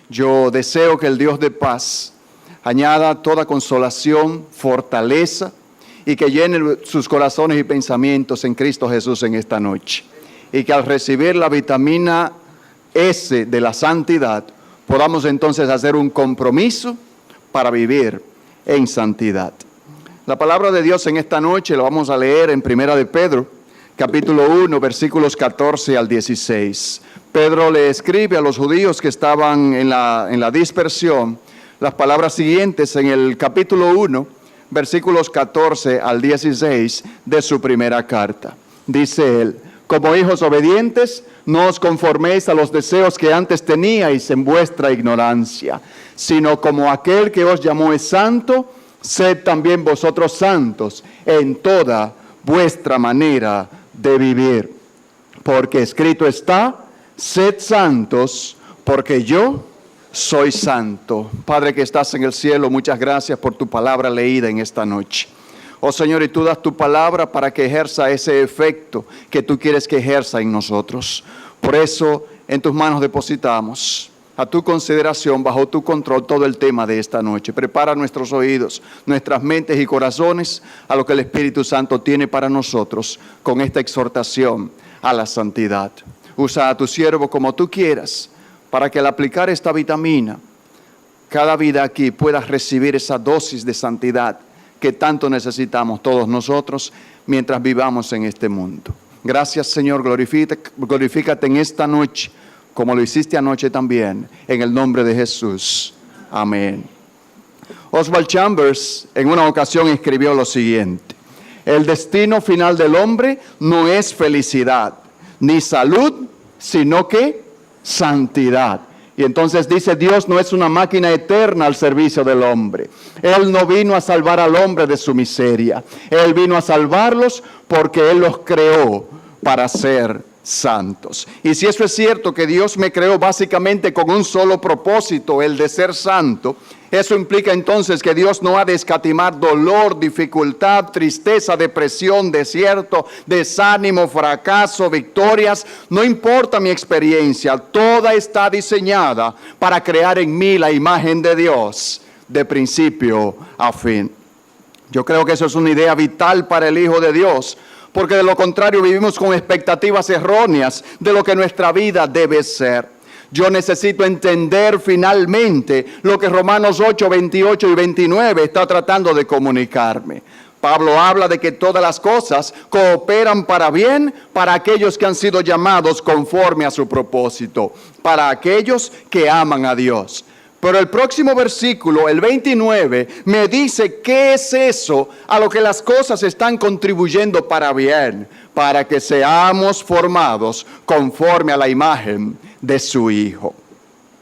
Yo deseo que el Dios de paz añada toda consolación, fortaleza y que llene sus corazones y pensamientos en Cristo Jesús en esta noche. Y que al recibir la vitamina S de la santidad, podamos entonces hacer un compromiso para vivir en santidad. La palabra de Dios en esta noche la vamos a leer en Primera de Pedro, capítulo 1, versículos 14 al 16. Pedro le escribe a los judíos que estaban en la dispersión las palabras siguientes en el capítulo 1, versículos 14 al 16 de su primera carta. Dice él: como hijos obedientes, no os conforméis a los deseos que antes teníais en vuestra ignorancia, sino como aquel que os llamó es santo, sed también vosotros santos en toda vuestra manera de vivir. Porque escrito está: sed santos, porque yo soy santo. Padre que estás en el cielo, muchas gracias por tu palabra leída en esta noche. Oh Señor, y tú das tu palabra para que ejerza ese efecto que tú quieres que ejerza en nosotros. Por eso en tus manos depositamos, a tu consideración, bajo tu control, todo el tema de esta noche. Prepara nuestros oídos, nuestras mentes y corazones a lo que el Espíritu Santo tiene para nosotros con esta exhortación a la santidad. Usa a tu siervo como tú quieras, para que al aplicar esta vitamina, cada vida aquí pueda recibir esa dosis de santidad que tanto necesitamos todos nosotros mientras vivamos en este mundo. Gracias, Señor, glorifícate en esta noche, como lo hiciste anoche también, en el nombre de Jesús. Amén. Oswald Chambers en una ocasión escribió lo siguiente: el destino final del hombre no es felicidad, ni salud, sino que santidad. Y entonces dice: Dios no es una máquina eterna al servicio del hombre. Él no vino a salvar al hombre de su miseria. Él vino a salvarlos porque Él los creó para ser santos. Y si eso es cierto, que Dios me creó básicamente con un solo propósito, el de ser santo, eso implica entonces que Dios no ha de escatimar dolor, dificultad, tristeza, depresión, desierto, desánimo, fracaso, victorias. No importa mi experiencia, toda está diseñada para crear en mí la imagen de Dios, de principio a fin. Yo creo que eso es una idea vital para el Hijo de Dios, porque de lo contrario vivimos con expectativas erróneas de lo que nuestra vida debe ser. Yo necesito entender finalmente lo que Romanos 8, 28 y 29 está tratando de comunicarme. Pablo habla de que todas las cosas cooperan para bien para aquellos que han sido llamados conforme a su propósito, para aquellos que aman a Dios. Pero el próximo versículo, el 29, me dice qué es eso a lo que las cosas están contribuyendo para bien, para que seamos formados conforme a la imagen de su Hijo.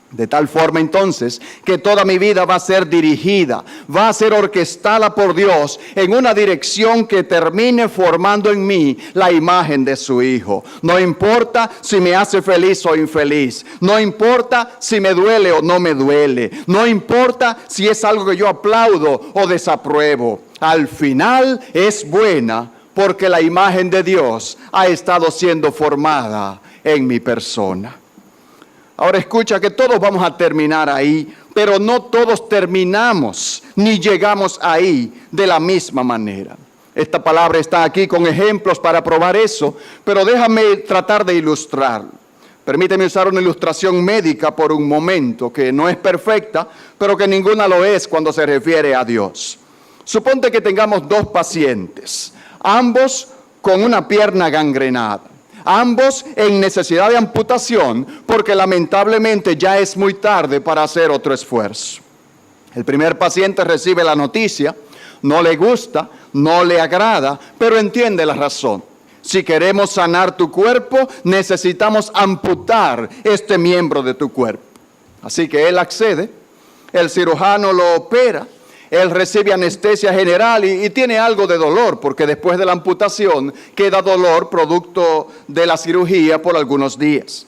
De tal forma entonces que toda mi vida va a ser dirigida, va a ser orquestada por Dios en una dirección que termine formando en mí la imagen de su Hijo. No importa si me hace feliz o infeliz, no importa si me duele o no me duele, no importa si es algo que yo aplaudo o desapruebo. Al final es buena porque la imagen de Dios ha estado siendo formada en mi persona. Ahora escucha que todos vamos a terminar ahí, pero no todos terminamos ni llegamos ahí de la misma manera. Esta palabra está aquí con ejemplos para probar eso, pero déjame tratar de ilustrarlo. Permíteme usar una ilustración médica por un momento, que no es perfecta, pero que ninguna lo es cuando se refiere a Dios. Suponte que tengamos dos pacientes, ambos con una pierna gangrenada. Ambos en necesidad de amputación porque lamentablemente ya es muy tarde para hacer otro esfuerzo. El primer paciente recibe la noticia, no le gusta, no le agrada, pero entiende la razón. Si queremos sanar tu cuerpo, necesitamos amputar este miembro de tu cuerpo. Así que él accede, el cirujano lo opera. Él recibe anestesia general y tiene algo de dolor, porque después de la amputación queda dolor producto de la cirugía por algunos días.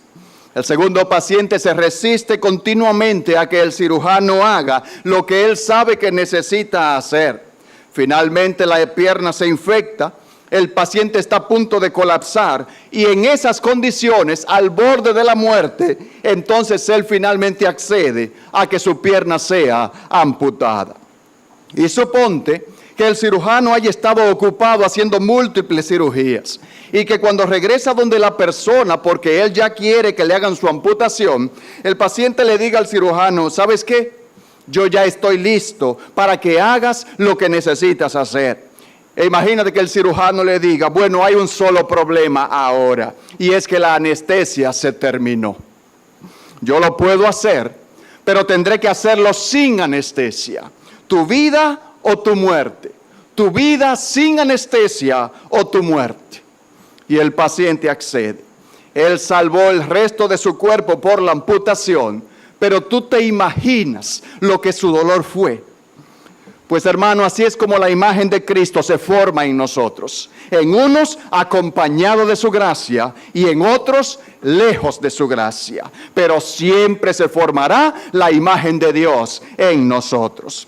El segundo paciente se resiste continuamente a que el cirujano haga lo que él sabe que necesita hacer. Finalmente la pierna se infecta, el paciente está a punto de colapsar y en esas condiciones, al borde de la muerte, entonces él finalmente accede a que su pierna sea amputada. Y suponte que el cirujano haya estado ocupado haciendo múltiples cirugías y que cuando regresa donde la persona, porque él ya quiere que le hagan su amputación, el paciente le diga al cirujano, ¿sabes qué? Yo ya estoy listo para que hagas lo que necesitas hacer. E imagínate que el cirujano le diga, bueno, hay un solo problema ahora, y es que la anestesia se terminó. Yo lo puedo hacer, pero tendré que hacerlo sin anestesia. Tu vida o tu muerte. Tu vida sin anestesia o tu muerte. Y el paciente accede. Él salvó el resto de su cuerpo por la amputación, pero tú te imaginas lo que su dolor fue. Pues hermano, así es como la imagen de Cristo se forma en nosotros. En unos acompañado de su gracia y en otros lejos de su gracia. Pero siempre se formará la imagen de Dios en nosotros.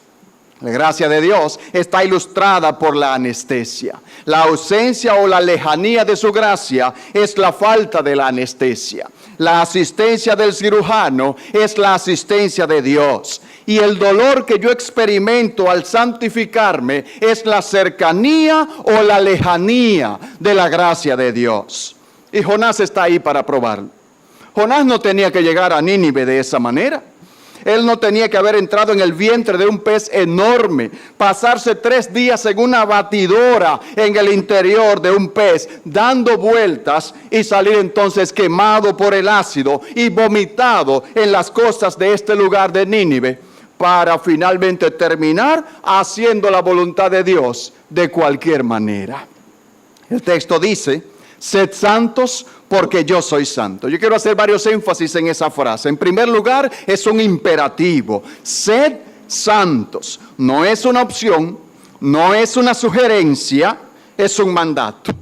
La gracia de Dios está ilustrada por la anestesia. La ausencia o la lejanía de su gracia es la falta de la anestesia. La asistencia del cirujano es la asistencia de Dios. Y el dolor que yo experimento al santificarme es la cercanía o la lejanía de la gracia de Dios. Y Jonás está ahí para probarlo. Jonás no tenía que llegar a Nínive de esa manera. Él no tenía que haber entrado en el vientre de un pez enorme, pasarse 3 días en una batidora en el interior de un pez, dando vueltas y salir entonces quemado por el ácido y vomitado en las costas de este lugar de Nínive, para finalmente terminar haciendo la voluntad de Dios de cualquier manera. El texto dice, sed santos porque yo soy santo. Yo quiero hacer varios énfasis en esa frase. En primer lugar, es un imperativo. Sed santos. No es una opción, no es una sugerencia, es un mandato.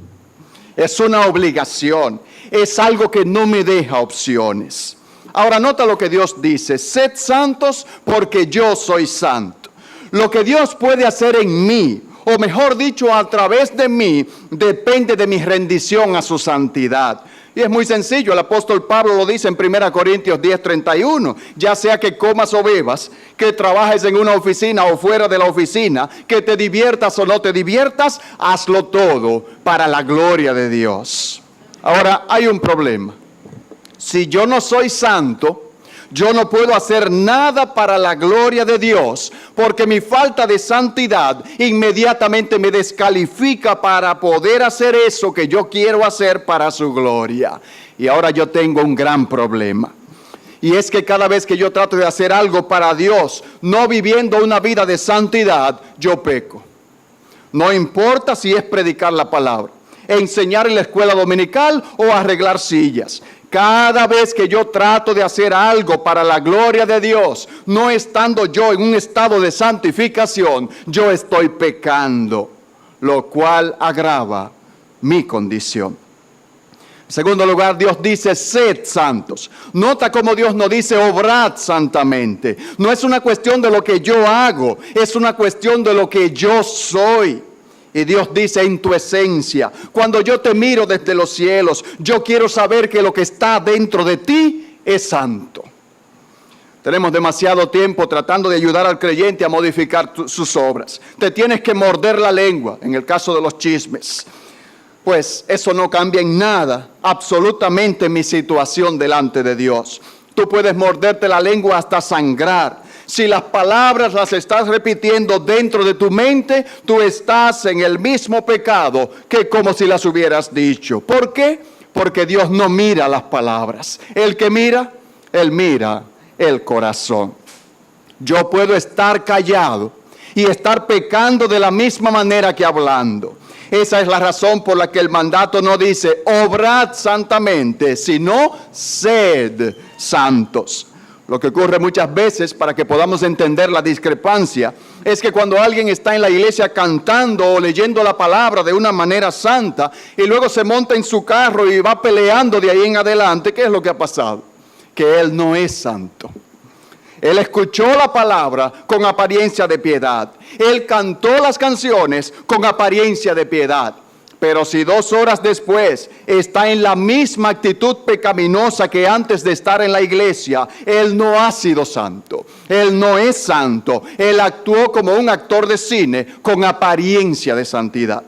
Es una obligación. Es algo que no me deja opciones. Ahora nota lo que Dios dice. Sed santos porque yo soy santo. Lo que Dios puede hacer en mí, o mejor dicho, a través de mí, depende de mi rendición a su santidad. Y es muy sencillo, el apóstol Pablo lo dice en 1 Corintios 10:31, ya sea que comas o bebas, que trabajes en una oficina o fuera de la oficina, que te diviertas o no te diviertas, hazlo todo para la gloria de Dios. Ahora, hay un problema. Si yo no soy santo, yo no puedo hacer nada para la gloria de Dios, porque mi falta de santidad inmediatamente me descalifica para poder hacer eso que yo quiero hacer para su gloria. Y ahora yo tengo un gran problema. Y es que cada vez que yo trato de hacer algo para Dios, no viviendo una vida de santidad, yo peco. No importa si es predicar la palabra, enseñar en la escuela dominical o arreglar sillas. Cada vez que yo trato de hacer algo para la gloria de Dios, no estando yo en un estado de santificación, yo estoy pecando, lo cual agrava mi condición. En segundo lugar, Dios dice, sed santos. Nota cómo Dios no dice, obrad santamente. No es una cuestión de lo que yo hago, es una cuestión de lo que yo soy. Y Dios dice en tu esencia, cuando yo te miro desde los cielos, yo quiero saber que lo que está dentro de ti es santo. Tenemos demasiado tiempo tratando de ayudar al creyente a modificar sus obras. Te tienes que morder la lengua, en el caso de los chismes. Pues eso no cambia en nada, absolutamente mi situación delante de Dios. Tú puedes morderte la lengua hasta sangrar. Si las palabras las estás repitiendo dentro de tu mente, tú estás en el mismo pecado que como si las hubieras dicho. ¿Por qué? Porque Dios no mira las palabras. El que mira, Él mira el corazón. Yo puedo estar callado y estar pecando de la misma manera que hablando. Esa es la razón por la que el mandato no dice, obrad santamente, sino sed santos. Lo que ocurre muchas veces, para que podamos entender la discrepancia, es que cuando alguien está en la iglesia cantando o leyendo la palabra de una manera santa y luego se monta en su carro y va peleando de ahí en adelante, ¿qué es lo que ha pasado? Que él no es santo. Él escuchó la palabra con apariencia de piedad. Él cantó las canciones con apariencia de piedad. Pero si 2 horas después está en la misma actitud pecaminosa que antes de estar en la iglesia, él no ha sido santo. Él no es santo. Él actuó como un actor de cine con apariencia de santidad.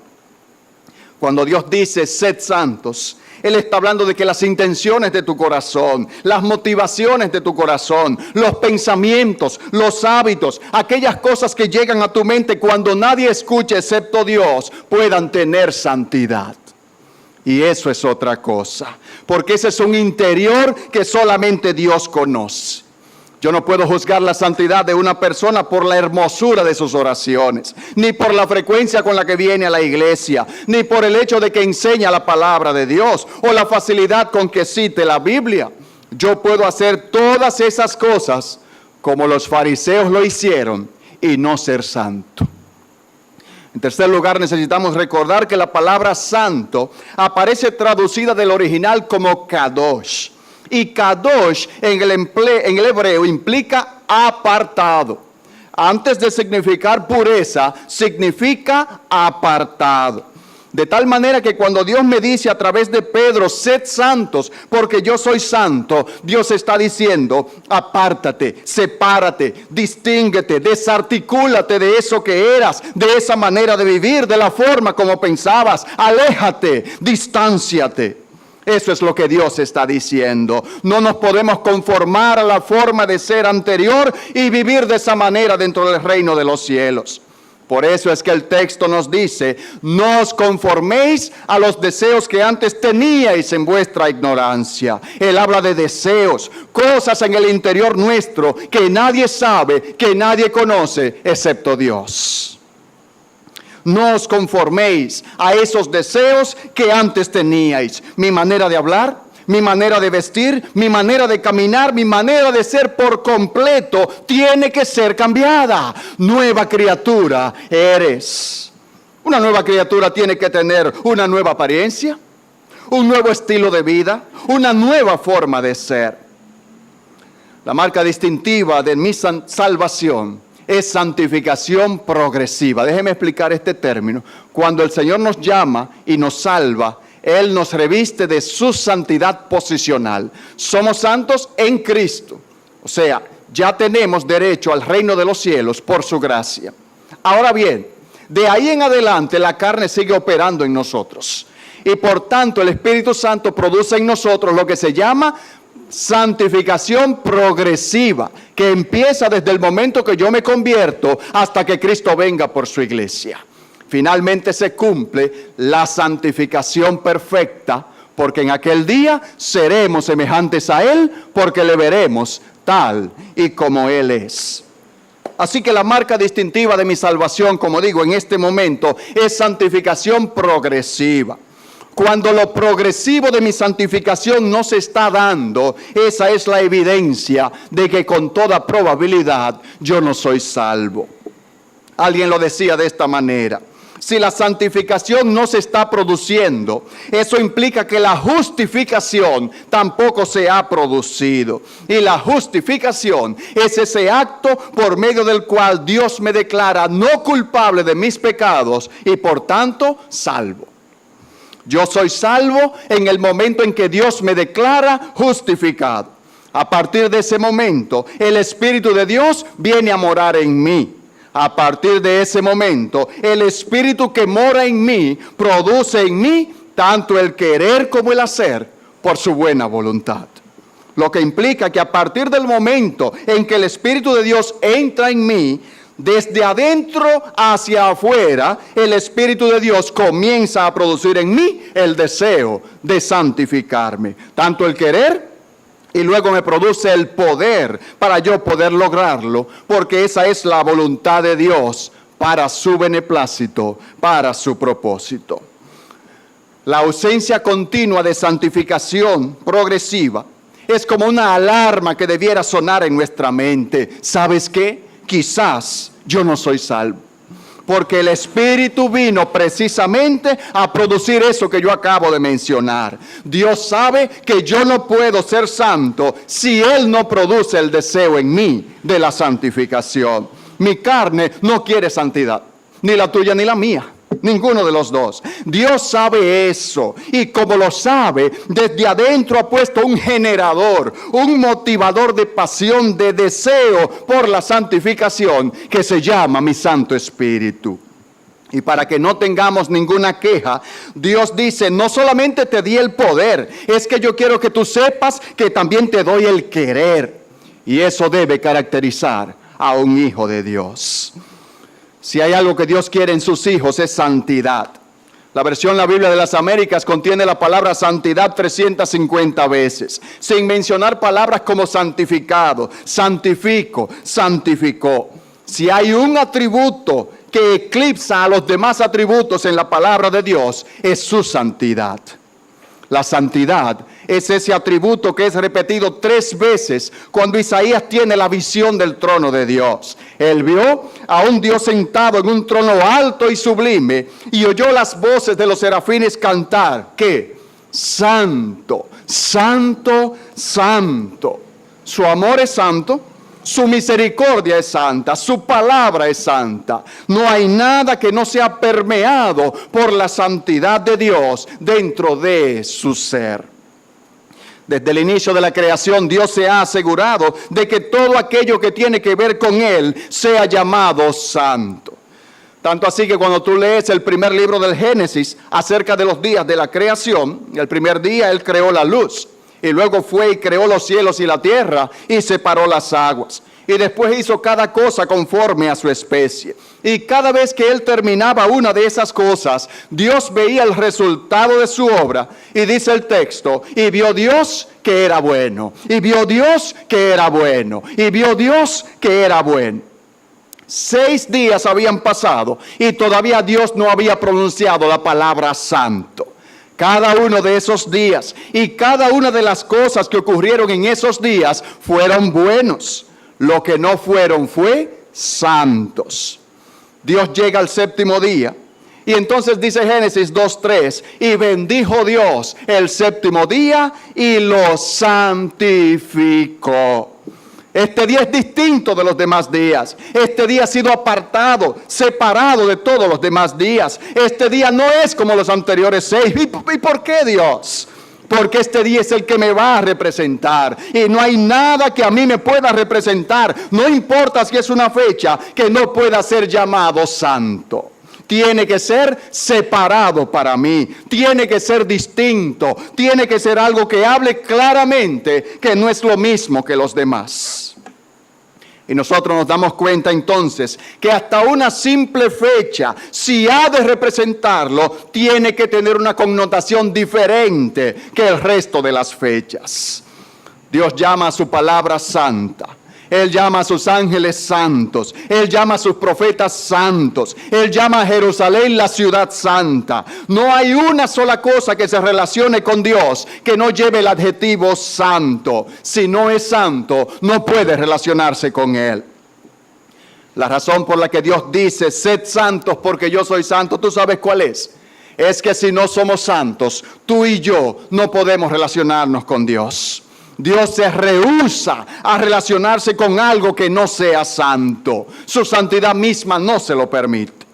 Cuando Dios dice, sed santos, Él está hablando de que las intenciones de tu corazón, las motivaciones de tu corazón, los pensamientos, los hábitos, aquellas cosas que llegan a tu mente cuando nadie escucha excepto Dios, puedan tener santidad. Y eso es otra cosa, porque ese es un interior que solamente Dios conoce. Yo no puedo juzgar la santidad de una persona por la hermosura de sus oraciones, ni por la frecuencia con la que viene a la iglesia, ni por el hecho de que enseña la palabra de Dios, o la facilidad con que cite la Biblia. Yo puedo hacer todas esas cosas como los fariseos lo hicieron y no ser santo. En tercer lugar, necesitamos recordar que la palabra santo aparece traducida del original como kadosh. Y kadosh en el hebreo implica apartado. Antes de significar pureza, significa apartado. De tal manera que cuando Dios me dice a través de Pedro, sed santos, porque yo soy santo, Dios está diciendo, apártate, sepárate, distínguete, desarticúlate de eso que eras, de esa manera de vivir, de la forma como pensabas, aléjate, distánciate. Eso es lo que Dios está diciendo. No nos podemos conformar a la forma de ser anterior y vivir de esa manera dentro del reino de los cielos. Por eso es que el texto nos dice, no os conforméis a los deseos que antes teníais en vuestra ignorancia. Él habla de deseos, cosas en el interior nuestro que nadie sabe, que nadie conoce, excepto Dios. No os conforméis a esos deseos que antes teníais. Mi manera de hablar, mi manera de vestir, mi manera de caminar, mi manera de ser por completo tiene que ser cambiada. Nueva criatura eres. Una nueva criatura tiene que tener una nueva apariencia, un nuevo estilo de vida, una nueva forma de ser. La marca distintiva de mi salvación es santificación progresiva. Déjeme explicar este término. Cuando el Señor nos llama y nos salva, Él nos reviste de su santidad posicional. Somos santos en Cristo. O sea, ya tenemos derecho al reino de los cielos por su gracia. Ahora bien, de ahí en adelante la carne sigue operando en nosotros. Y por tanto el Espíritu Santo produce en nosotros lo que se llama santificación progresiva, que empieza desde el momento que yo me convierto hasta que Cristo venga por su iglesia. Finalmente se cumple la santificación perfecta, porque en aquel día seremos semejantes a Él, porque le veremos tal y como Él es. Así que la marca distintiva de mi salvación, como digo, en este momento, es santificación progresiva. Cuando lo progresivo de mi santificación no se está dando, esa es la evidencia de que con toda probabilidad yo no soy salvo. Alguien lo decía de esta manera: si la santificación no se está produciendo, eso implica que la justificación tampoco se ha producido. Y la justificación es ese acto por medio del cual Dios me declara no culpable de mis pecados y por tanto salvo. Yo soy salvo en el momento en que Dios me declara justificado. A partir de ese momento, el Espíritu de Dios viene a morar en mí. A partir de ese momento, el Espíritu que mora en mí produce en mí tanto el querer como el hacer por su buena voluntad. Lo que implica que a partir del momento en que el Espíritu de Dios entra en mí, desde adentro hacia afuera, el Espíritu de Dios comienza a producir en mí el deseo de santificarme. Tanto el querer y luego me produce el poder para yo poder lograrlo, porque esa es la voluntad de Dios para su beneplácito, para su propósito. La ausencia continua de santificación progresiva es como una alarma que debiera sonar en nuestra mente. ¿Sabes qué? Quizás yo no soy salvo, porque el Espíritu vino precisamente a producir eso que yo acabo de mencionar. Dios sabe que yo no puedo ser santo si Él no produce el deseo en mí de la santificación. Mi carne no quiere santidad, ni la tuya ni la mía. ninguno de los dos. Dios sabe eso, y como lo sabe, desde adentro ha puesto un generador, un motivador de pasión, de deseo por la santificación, que se llama mi Santo Espíritu. Y para que no tengamos ninguna queja, Dios dice, no solamente te di el poder, es que yo quiero que tú sepas que también te doy el querer. Y eso debe caracterizar a un hijo de Dios. Si hay algo que Dios quiere en sus hijos es santidad. La versión La Biblia de las Américas contiene la palabra santidad 350 veces, sin mencionar palabras como santificado, santifico, santificó. Si hay un atributo que eclipsa a los demás atributos en la palabra de Dios, es su santidad. La santidad es ese atributo que es repetido 3 veces cuando Isaías tiene la visión del trono de Dios. Él vio a un Dios sentado en un trono alto y sublime y oyó las voces de los serafines cantar, ¿qué? Santo, santo, santo. Su amor es santo. Su misericordia es santa, su palabra es santa. No hay nada que no sea permeado por la santidad de Dios dentro de su ser. Desde el inicio de la creación, Dios se ha asegurado de que todo aquello que tiene que ver con Él sea llamado santo. Tanto así que cuando tú lees el primer libro del Génesis acerca de los días de la creación, el primer día Él creó la luz. Y luego fue y creó los cielos y la tierra y separó las aguas. Y después hizo cada cosa conforme a su especie. Y cada vez que Él terminaba una de esas cosas, Dios veía el resultado de su obra. Y dice el texto, y vio Dios que era bueno. Y vio Dios que era bueno. Y vio Dios que era bueno. 6 días habían pasado y todavía Dios no había pronunciado la palabra santo. Cada uno de esos días y cada una de las cosas que ocurrieron en esos días fueron buenos. Lo que no fueron fue santos. Dios llega al 7º día y entonces dice Génesis 2:3, y bendijo Dios el 7º día y lo santificó. Este día es distinto de los demás días. Este día ha sido apartado, separado de todos los demás días. Este día no es como los anteriores 6. ¿Y por qué, Dios? Porque este día es el que me va a representar. Y no hay nada que a mí me pueda representar. No importa si es una fecha que no pueda ser llamado santo. Tiene que ser separado para mí, tiene que ser distinto, tiene que ser algo que hable claramente que no es lo mismo que los demás. Y nosotros nos damos cuenta entonces que hasta una simple fecha, si ha de representarlo, tiene que tener una connotación diferente que el resto de las fechas. Dios llama a su palabra santa. Él llama a sus ángeles santos, Él llama a sus profetas santos, Él llama a Jerusalén la ciudad santa. No hay una sola cosa que se relacione con Dios que no lleve el adjetivo santo. Si no es santo, no puede relacionarse con Él. La razón por la que Dios dice, sed santos porque yo soy santo, ¿tú sabes cuál es? Es que si no somos santos, tú y yo no podemos relacionarnos con Dios. Dios se rehúsa a relacionarse con algo que no sea santo. Su santidad misma no se lo permite.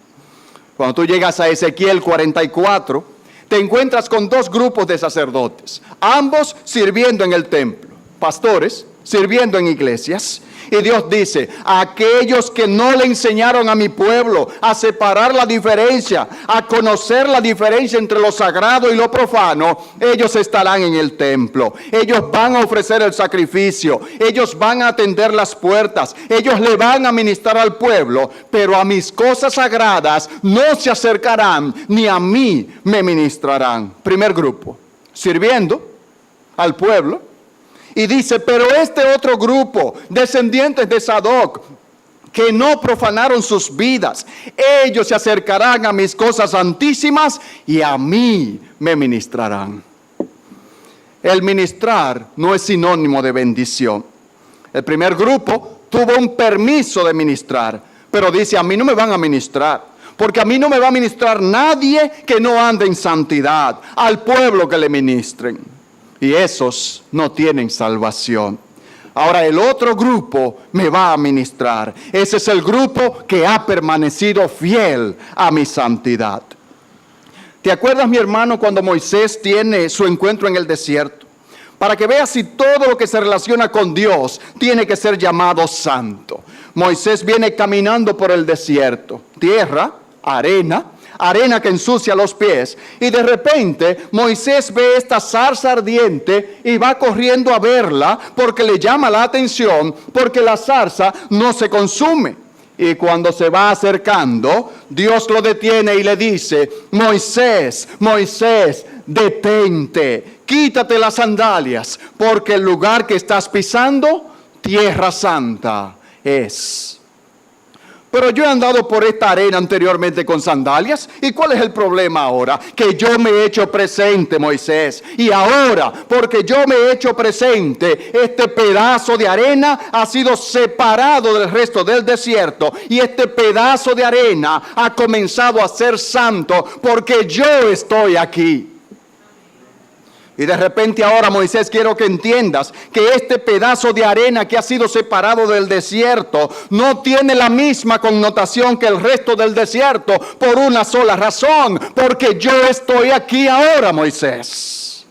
Cuando tú llegas a Ezequiel 44, te encuentras con 2 grupos de sacerdotes, ambos sirviendo en el templo, pastores sirviendo en iglesias. Y Dios dice, a aquellos que no le enseñaron a mi pueblo a separar la diferencia, a conocer la diferencia entre lo sagrado y lo profano, ellos estarán en el templo. Ellos van a ofrecer el sacrificio, ellos van a atender las puertas, ellos le van a ministrar al pueblo, pero a mis cosas sagradas no se acercarán, ni a mí me ministrarán. Primer grupo, sirviendo al pueblo. Y dice, pero este otro grupo, descendientes de Sadoc, que no profanaron sus vidas, ellos se acercarán a mis cosas santísimas y a mí me ministrarán. El ministrar no es sinónimo de bendición. El primer grupo tuvo un permiso de ministrar, pero dice, a mí no me van a ministrar, porque a mí no me va a ministrar nadie que no ande en santidad, al pueblo que le ministren. Y esos no tienen salvación. Ahora el otro grupo me va a ministrar. Ese es el grupo que ha permanecido fiel a mi santidad. ¿Te acuerdas, mi hermano, cuando Moisés tiene su encuentro en el desierto? Para que veas si todo lo que se relaciona con Dios tiene que ser llamado santo. Moisés viene caminando por el desierto, tierra, arena que ensucia los pies, y de repente Moisés ve esta zarza ardiente y va corriendo a verla porque le llama la atención, porque la zarza no se consume. Y cuando se va acercando, Dios lo detiene y le dice: Moisés, Moisés, detente, quítate las sandalias, porque el lugar que estás pisando, tierra santa es. Pero yo he andado por esta arena anteriormente con sandalias. ¿Y cuál es el problema ahora? Que yo me he hecho presente, Moisés. Y ahora, porque yo me he hecho presente, este pedazo de arena ha sido separado del resto del desierto. Y este pedazo de arena ha comenzado a ser santo porque yo estoy aquí. Y de repente ahora, Moisés, quiero que entiendas que este pedazo de arena que ha sido separado del desierto no tiene la misma connotación que el resto del desierto por una sola razón, porque yo estoy aquí ahora, Moisés.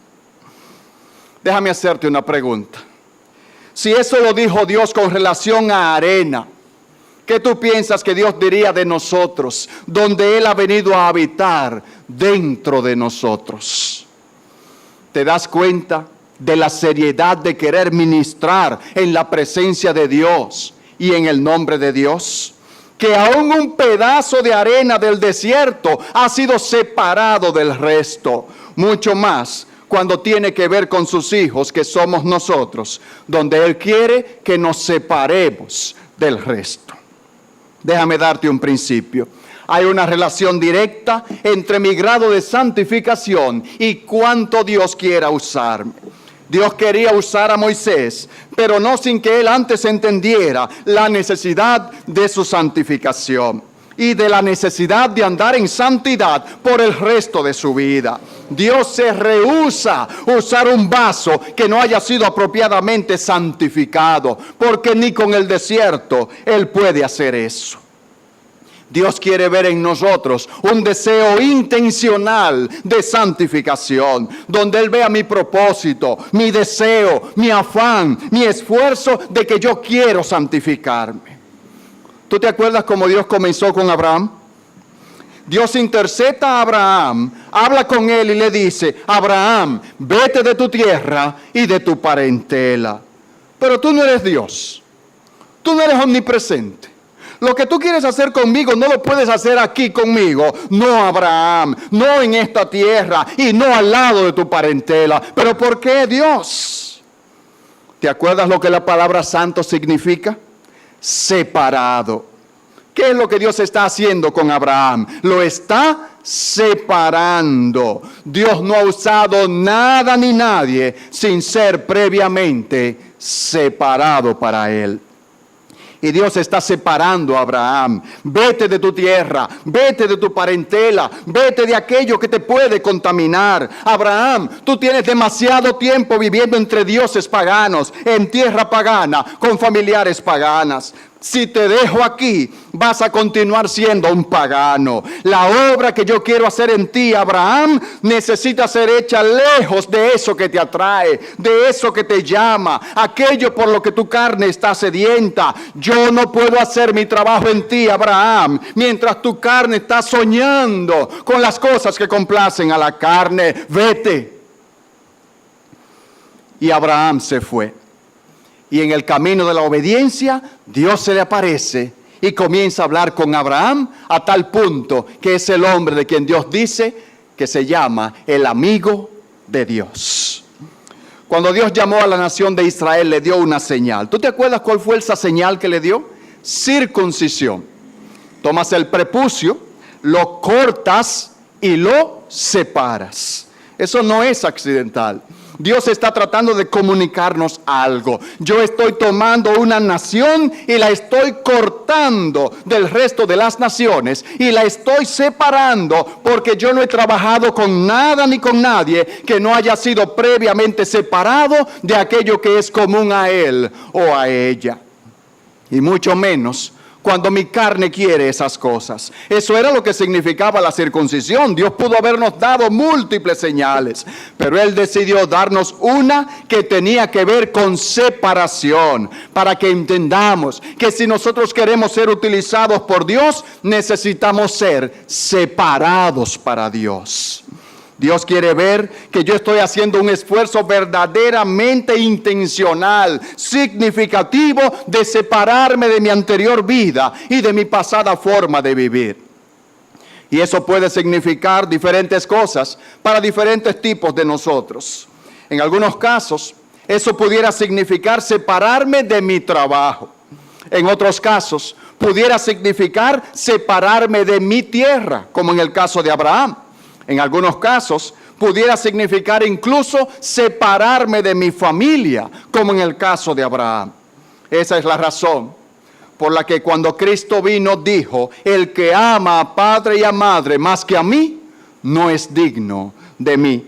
Déjame hacerte una pregunta. Si eso lo dijo Dios con relación a arena, ¿qué tú piensas que Dios diría de nosotros, donde Él ha venido a habitar dentro de nosotros? ¿Te das cuenta de la seriedad de querer ministrar en la presencia de Dios y en el nombre de Dios? Que aún un pedazo de arena del desierto ha sido separado del resto. Mucho más cuando tiene que ver con sus hijos, que somos nosotros, donde Él quiere que nos separemos del resto. Déjame darte un principio. Hay una relación directa entre mi grado de santificación y cuánto Dios quiera usarme. Dios quería usar a Moisés, pero no sin que él antes entendiera la necesidad de su santificación y de la necesidad de andar en santidad por el resto de su vida. Dios se rehúsa a usar un vaso que no haya sido apropiadamente santificado, porque ni con el desierto Él puede hacer eso. Dios quiere ver en nosotros un deseo intencional de santificación, donde Él vea mi propósito, mi deseo, mi afán, mi esfuerzo de que yo quiero santificarme. ¿Tú te acuerdas cómo Dios comenzó con Abraham? Dios interceda a Abraham, habla con él y le dice: Abraham, vete de tu tierra y de tu parentela. Pero tú no eres Dios, tú no eres omnipresente. Lo que tú quieres hacer conmigo no lo puedes hacer aquí conmigo. No, Abraham, no en esta tierra y no al lado de tu parentela. ¿Pero por qué, Dios? ¿Te acuerdas lo que la palabra santo significa? Separado. ¿Qué es lo que Dios está haciendo con Abraham? Lo está separando. Dios no ha usado nada ni nadie sin ser previamente separado para Él. Y Dios está separando a Abraham. Vete de tu tierra, vete de tu parentela, vete de aquello que te puede contaminar. Abraham, tú tienes demasiado tiempo viviendo entre dioses paganos, en tierra pagana, con familiares paganas. Si te dejo aquí, vas a continuar siendo un pagano. La obra que yo quiero hacer en ti, Abraham, necesita ser hecha lejos de eso que te atrae, de eso que te llama, aquello por lo que tu carne está sedienta. Yo no puedo hacer mi trabajo en ti, Abraham, mientras tu carne está soñando con las cosas que complacen a la carne. Vete. Y Abraham se fue. Y en el camino de la obediencia, Dios se le aparece y comienza a hablar con Abraham a tal punto que es el hombre de quien Dios dice que se llama el amigo de Dios. Cuando Dios llamó a la nación de Israel, le dio una señal. ¿Tú te acuerdas cuál fue esa señal que le dio? Circuncisión. Tomas el prepucio, lo cortas y lo separas. Eso no es accidental. Dios está tratando de comunicarnos algo. Yo estoy tomando una nación y la estoy cortando del resto de las naciones y la estoy separando porque yo no he trabajado con nada ni con nadie que no haya sido previamente separado de aquello que es común a él o a ella. Y mucho menos cuando mi carne quiere esas cosas. Eso era lo que significaba la circuncisión. Dios pudo habernos dado múltiples señales, pero Él decidió darnos una que tenía que ver con separación, para que entendamos que si nosotros queremos ser utilizados por Dios, necesitamos ser separados para Dios. Dios quiere ver que yo estoy haciendo un esfuerzo verdaderamente intencional, significativo, de separarme de mi anterior vida y de mi pasada forma de vivir. Y eso puede significar diferentes cosas para diferentes tipos de nosotros. En algunos casos, eso pudiera significar separarme de mi trabajo. En otros casos, pudiera significar separarme de mi tierra, como en el caso de Abraham. En algunos casos, pudiera significar incluso separarme de mi familia, como en el caso de Abraham. Esa es la razón por la que cuando Cristo vino dijo: el que ama a padre y a madre más que a mí, no es digno de mí.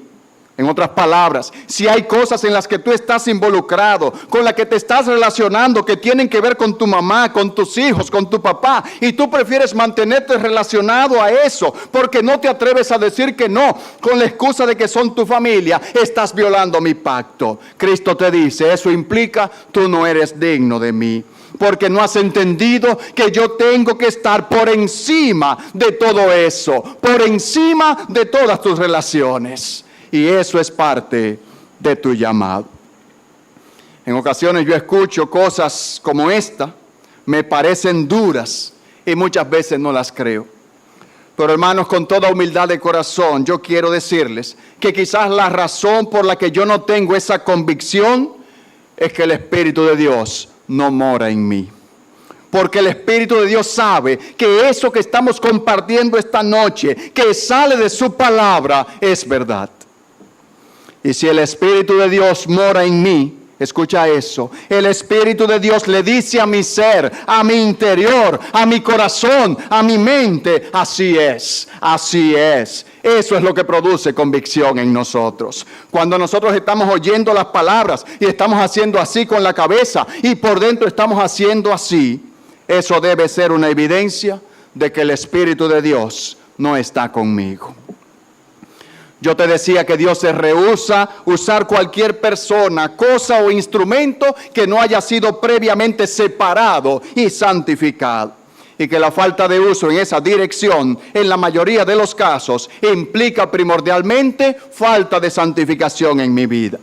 En otras palabras, si hay cosas en las que tú estás involucrado, con las que te estás relacionando, que tienen que ver con tu mamá, con tus hijos, con tu papá, y tú prefieres mantenerte relacionado a eso, porque no te atreves a decir que no, con la excusa de que son tu familia, estás violando mi pacto. Cristo te dice, eso implica, tú no eres digno de mí, porque no has entendido que yo tengo que estar por encima de todo eso, por encima de todas tus relaciones. Y eso es parte de tu llamado. En ocasiones yo escucho cosas como esta, me parecen duras y muchas veces no las creo. Pero hermanos, con toda humildad de corazón, yo quiero decirles que quizás la razón por la que yo no tengo esa convicción es que el Espíritu de Dios no mora en mí. Porque el Espíritu de Dios sabe que eso que estamos compartiendo esta noche, que sale de su palabra, es verdad. Y si el Espíritu de Dios mora en mí, escucha eso, el Espíritu de Dios le dice a mi ser, a mi interior, a mi corazón, a mi mente, así es, así es. Eso es lo que produce convicción en nosotros. Cuando nosotros estamos oyendo las palabras y estamos haciendo así con la cabeza y por dentro estamos haciendo así, eso debe ser una evidencia de que el Espíritu de Dios no está conmigo. Yo te decía que Dios se rehúsa usar cualquier persona, cosa o instrumento que no haya sido previamente separado y santificado. Y que la falta de uso en esa dirección, en la mayoría de los casos, implica primordialmente falta de santificación en mi vida.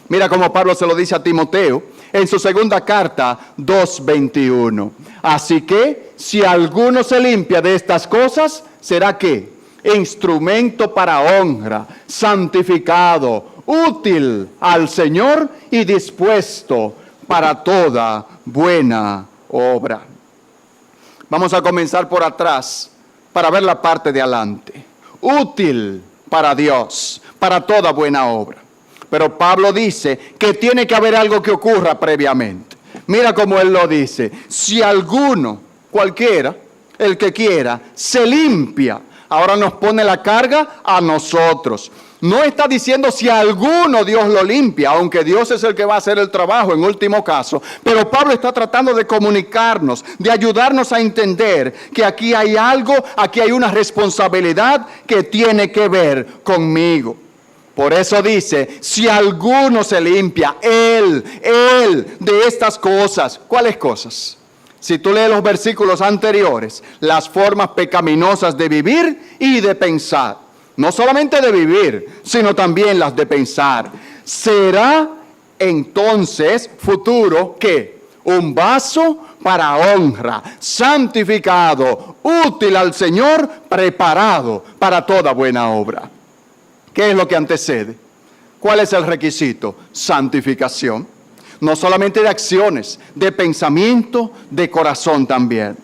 Mira cómo Pablo se lo dice a Timoteo en su segunda carta 2:21. Así que si alguno se limpia de estas cosas, ¿será qué? Instrumento para honra, santificado, útil al Señor y dispuesto para toda buena obra. Vamos a comenzar por atrás para ver la parte de adelante. Útil para Dios, para toda buena obra. Pero Pablo dice que tiene que haber algo que ocurra previamente. Mira cómo él lo dice. Si alguno, cualquiera, el que quiera, se limpia. Ahora nos pone la carga a nosotros. No está diciendo si alguno Dios lo limpia, aunque Dios es el que va a hacer el trabajo en último caso. Pero Pablo está tratando de comunicarnos, de ayudarnos a entender que aquí hay algo, aquí hay una responsabilidad que tiene que ver conmigo. Por eso dice, si alguno se limpia, él, de estas cosas. ¿Cuáles cosas? Si tú lees los versículos anteriores, las formas pecaminosas de vivir y de pensar. No solamente de vivir, sino también las de pensar. Será entonces futuro ¿qué? Un vaso para honra, santificado, útil al Señor, preparado para toda buena obra. ¿Qué es lo que antecede? ¿Cuál es el requisito? Santificación. No solamente de acciones, de pensamiento, de corazón también.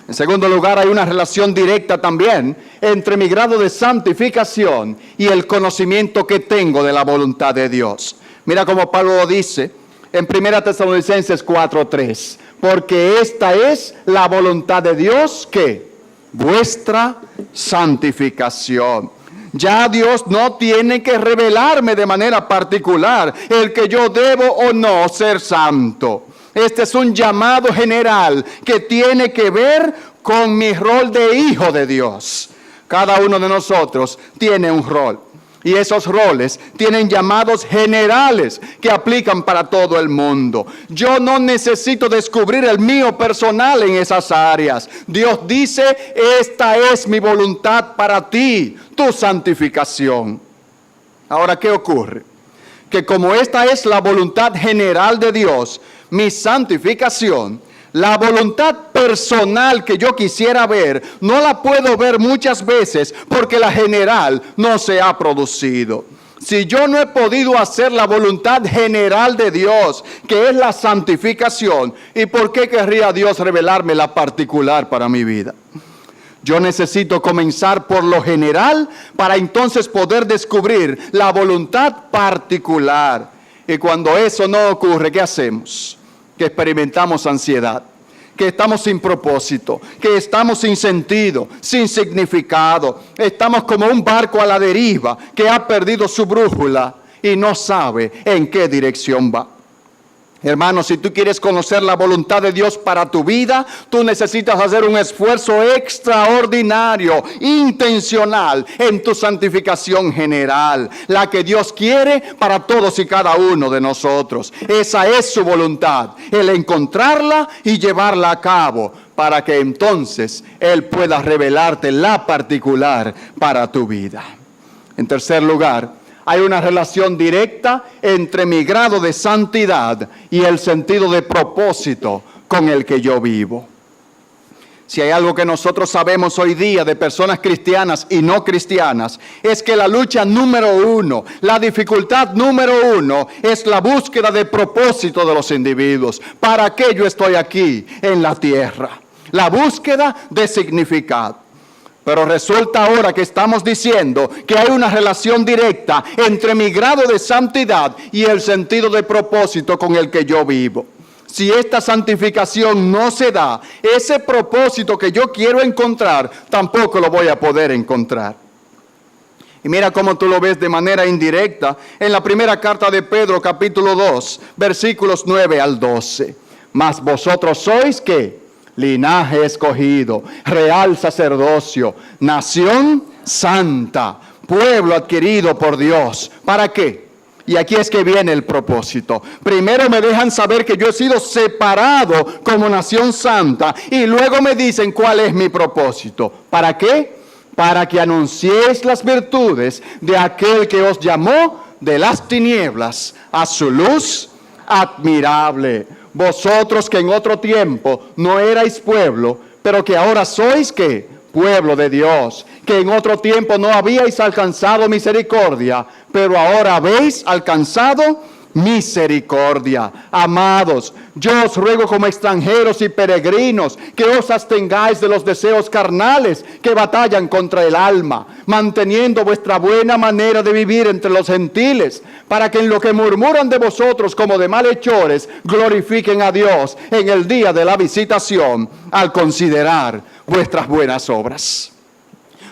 En segundo lugar, hay una relación directa también entre mi grado de santificación y el conocimiento que tengo de la voluntad de Dios. Mira cómo Pablo lo dice en 1 Tesalonicenses 4:3. Porque esta es la voluntad de Dios, ¿qué? Vuestra santificación. Ya Dios no tiene que revelarme de manera particular el que yo debo o no ser santo. Este es un llamado general que tiene que ver con mi rol de hijo de Dios. Cada uno de nosotros tiene un rol. Y esos roles tienen llamados generales que aplican para todo el mundo. Yo no necesito descubrir el mío personal en esas áreas. Dios dice, esta es mi voluntad para ti, tu santificación. Ahora, ¿qué ocurre? Que como esta es la voluntad general de Dios, mi santificación, la voluntad personal que yo quisiera ver, no la puedo ver muchas veces porque la general no se ha producido. Si yo no he podido hacer la voluntad general de Dios, que es la santificación, ¿y por qué querría Dios revelarme la particular para mi vida? Yo necesito comenzar por lo general para entonces poder descubrir la voluntad particular. Y cuando eso no ocurre, ¿qué hacemos? Que experimentamos ansiedad, que estamos sin propósito, que estamos sin sentido, sin significado. Estamos como un barco a la deriva que ha perdido su brújula y no sabe en qué dirección va. Hermano, si tú quieres conocer la voluntad de Dios para tu vida, tú necesitas hacer un esfuerzo extraordinario, intencional, en tu santificación general, la que Dios quiere para todos y cada uno de nosotros. Esa es su voluntad, el encontrarla y llevarla a cabo, para que entonces Él pueda revelarte la particular para tu vida. En tercer lugar, hay una relación directa entre mi grado de santidad y el sentido de propósito con el que yo vivo. Si hay algo que nosotros sabemos hoy día de personas cristianas y no cristianas, es que la lucha número uno, la dificultad número uno, es la búsqueda de propósito de los individuos. ¿Para qué yo estoy aquí en la tierra? La búsqueda de significado. Pero resulta ahora que estamos diciendo que hay una relación directa entre mi grado de santidad y el sentido de propósito con el que yo vivo. Si esta santificación no se da, ese propósito que yo quiero encontrar, tampoco lo voy a poder encontrar. Y mira cómo tú lo ves de manera indirecta en la primera carta de Pedro, capítulo 2, versículos 9 al 12. Mas vosotros sois, ¿qué? Linaje escogido, real sacerdocio, nación santa, pueblo adquirido por Dios. ¿Para qué? Y aquí es que viene el propósito. Primero me dejan saber que yo he sido separado como nación santa y luego me dicen cuál es mi propósito. ¿Para qué? Para que anunciéis las virtudes de aquel que os llamó de las tinieblas a su luz admirable. Vosotros que en otro tiempo no erais pueblo, pero que ahora sois, ¿qué? Pueblo de Dios. Que en otro tiempo no habíais alcanzado misericordia, pero ahora habéis alcanzado misericordia. Amados, yo os ruego como extranjeros y peregrinos que os abstengáis de los deseos carnales que batallan contra el alma, manteniendo vuestra buena manera de vivir entre los gentiles, para que en lo que murmuran de vosotros como de malhechores, glorifiquen a Dios en el día de la visitación, al considerar vuestras buenas obras.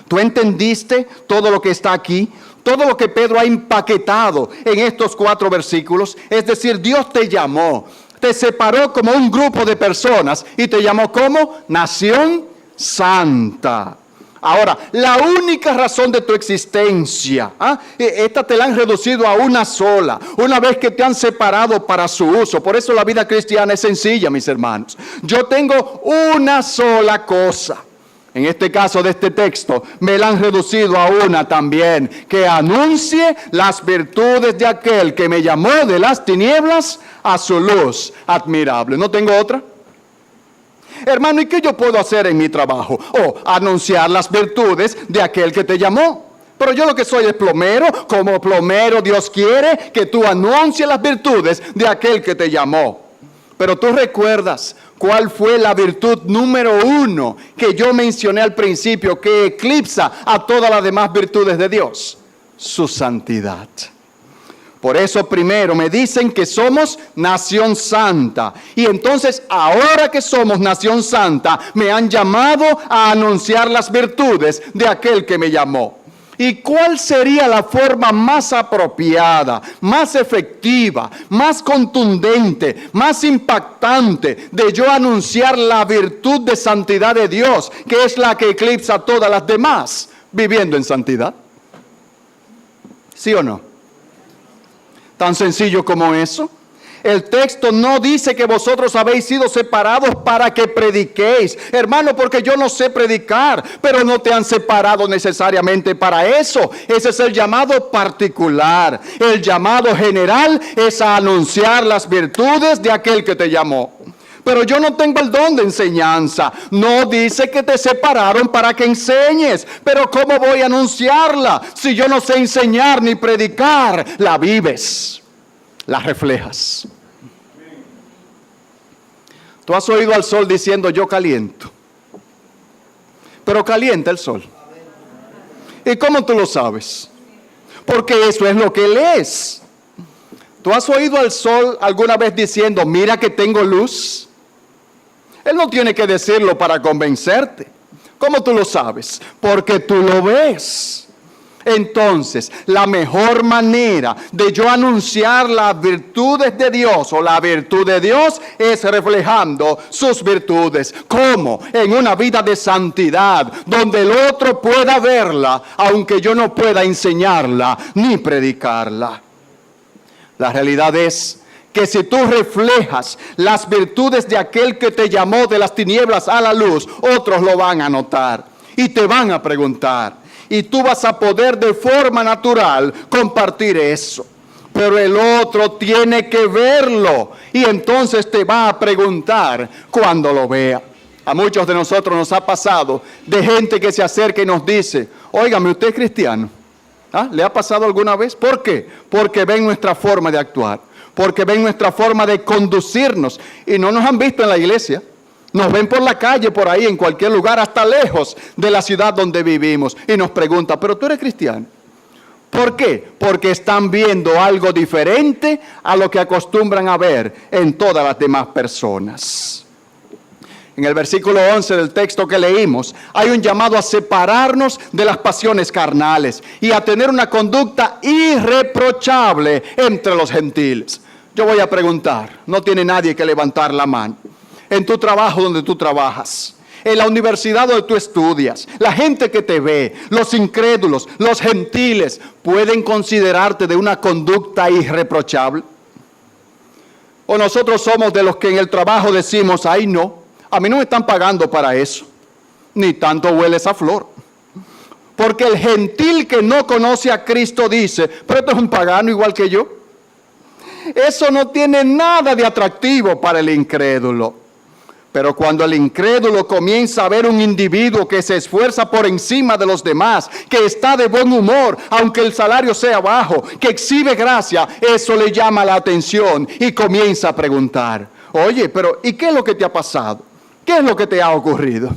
¿Tú entendiste todo lo que está aquí? Todo lo que Pedro ha empaquetado en estos 4 versículos. Es decir, Dios te llamó, te separó como un grupo de personas y te llamó como nación santa. Ahora, la única razón de tu existencia, esta te la han reducido a una sola, una vez que te han separado para su uso. Por eso la vida cristiana es sencilla, mis hermanos. Yo tengo una sola cosa. En este caso de este texto, me la han reducido a una también, que anuncie las virtudes de aquel que me llamó de las tinieblas a su luz admirable. ¿No tengo otra? Hermano, ¿y qué yo puedo hacer en mi trabajo? Anunciar las virtudes de aquel que te llamó. Pero yo lo que soy es plomero. Como plomero, Dios quiere que tú anuncies las virtudes de aquel que te llamó. Pero tú recuerdas cuál fue la virtud número 1 que yo mencioné al principio, que eclipsa a todas las demás virtudes de Dios: su santidad. Por eso primero me dicen que somos nación santa. Y entonces ahora que somos nación santa, me han llamado a anunciar las virtudes de aquel que me llamó. ¿Y cuál sería la forma más apropiada, más efectiva, más contundente, más impactante de yo anunciar la virtud de santidad de Dios, que es la que eclipsa a todas las demás, viviendo en santidad? ¿Sí o no? Tan sencillo como eso. El texto no dice que vosotros habéis sido separados para que prediquéis. Hermano, porque yo no sé predicar, pero no te han separado necesariamente para eso. Ese es el llamado particular. El llamado general es a anunciar las virtudes de aquel que te llamó. Pero yo no tengo el don de enseñanza. No dice que te separaron para que enseñes. Pero ¿cómo voy a anunciarla si yo no sé enseñar ni predicar? La vives, la reflejas. Tú has oído al sol diciendo yo caliento, pero calienta el sol. ¿Y cómo tú lo sabes? Porque eso es lo que él es. ¿Tú has oído al sol alguna vez diciendo mira que tengo luz? Él no tiene que decirlo para convencerte. ¿Cómo tú lo sabes? Porque tú lo ves. Entonces, la mejor manera de yo anunciar las virtudes de Dios o la virtud de Dios es reflejando sus virtudes. ¿Cómo? En una vida de santidad, donde el otro pueda verla, aunque yo no pueda enseñarla ni predicarla. La realidad es que si tú reflejas las virtudes de aquel que te llamó de las tinieblas a la luz, otros lo van a notar y te van a preguntar. Y tú vas a poder de forma natural compartir eso. Pero el otro tiene que verlo. Y entonces te va a preguntar cuando lo vea. A muchos de nosotros nos ha pasado de gente que se acerca y nos dice, óigame, ¿usted es cristiano? ¿Ah? ¿Le ha pasado alguna vez? ¿Por qué? Porque ven nuestra forma de actuar. Porque ven nuestra forma de conducirnos. Y no nos han visto en la iglesia. Nos ven por la calle, por ahí, en cualquier lugar, hasta lejos de la ciudad donde vivimos. Y nos preguntan, ¿pero tú eres cristiano? ¿Por qué? Porque están viendo algo diferente a lo que acostumbran a ver en todas las demás personas. En el versículo 11 del texto que leímos, hay un llamado a separarnos de las pasiones carnales y a tener una conducta irreprochable entre los gentiles. Yo voy a preguntar, no tiene nadie que levantar la mano. En tu trabajo donde tú trabajas, en la universidad donde tú estudias, la gente que te ve, los incrédulos, los gentiles, ¿pueden considerarte de una conducta irreprochable? ¿O nosotros somos de los que en el trabajo decimos, ay no, a mí no me están pagando para eso, ni tanto huele esa flor? Porque el gentil que no conoce a Cristo dice, pero esto es un pagano igual que yo. Eso no tiene nada de atractivo para el incrédulo. Pero cuando el incrédulo comienza a ver un individuo que se esfuerza por encima de los demás, que está de buen humor, aunque el salario sea bajo, que exhibe gracia, eso le llama la atención y comienza a preguntar, oye, pero ¿y qué es lo que te ha pasado? ¿Qué es lo que te ha ocurrido?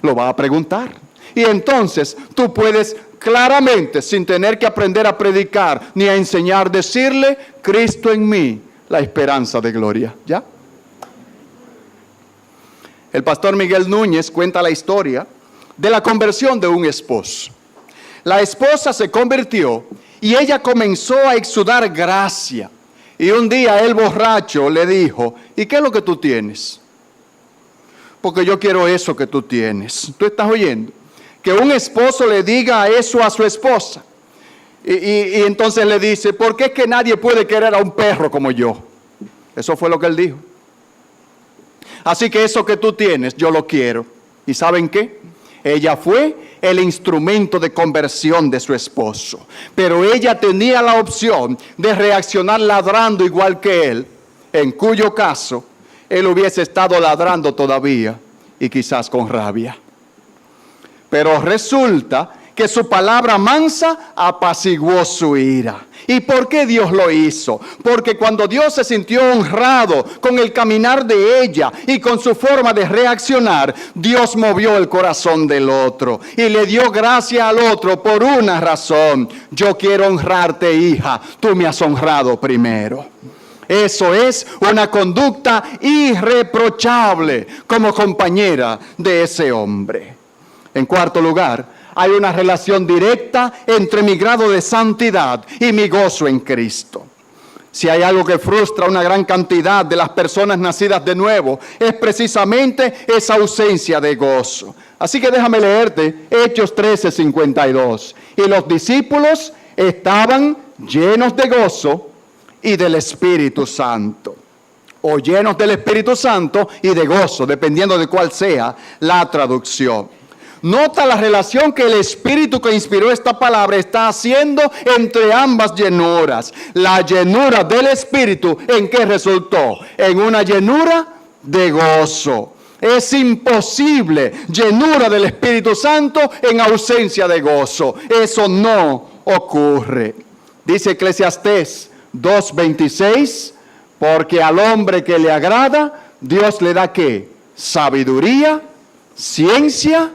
Lo va a preguntar. Y entonces tú puedes claramente, sin tener que aprender a predicar ni a enseñar, decirle, Cristo en mí, la esperanza de gloria. ¿Ya? El pastor Miguel Núñez cuenta la historia de la conversión de un esposo. La esposa se convirtió y ella comenzó a exudar gracia. Y un día el borracho le dijo, ¿y qué es lo que tú tienes? Porque yo quiero eso que tú tienes. ¿Tú estás oyendo? Que un esposo le diga eso a su esposa. Y entonces le dice, ¿por qué es que nadie puede querer a un perro como yo? Eso fue lo que él dijo. Así que eso que tú tienes, yo lo quiero. ¿Y saben qué? Ella fue el instrumento de conversión de su esposo. Pero ella tenía la opción de reaccionar ladrando igual que él, en cuyo caso él hubiese estado ladrando todavía y quizás con rabia. Pero resulta que su palabra mansa apaciguó su ira. ¿Y por qué Dios lo hizo? Porque cuando Dios se sintió honrado con el caminar de ella y con su forma de reaccionar, Dios movió el corazón del otro y le dio gracia al otro por una razón. Yo quiero honrarte, hija, tú me has honrado primero. Eso es una conducta irreprochable como compañera de ese hombre. En cuarto lugar, hay una relación directa entre mi grado de santidad y mi gozo en Cristo. Si hay algo que frustra a una gran cantidad de las personas nacidas de nuevo, es precisamente esa ausencia de gozo. Así que déjame leerte Hechos 13:52. Y los discípulos estaban llenos de gozo y del Espíritu Santo. O llenos del Espíritu Santo y de gozo, dependiendo de cuál sea la traducción. Nota la relación que el Espíritu que inspiró esta palabra está haciendo entre ambas llenuras. La llenura del Espíritu, ¿en qué resultó? En una llenura de gozo. Es imposible llenura del Espíritu Santo en ausencia de gozo. Eso no ocurre. Dice Eclesiastés 2:26, porque al hombre que le agrada, Dios le da ¿qué? Sabiduría, ciencia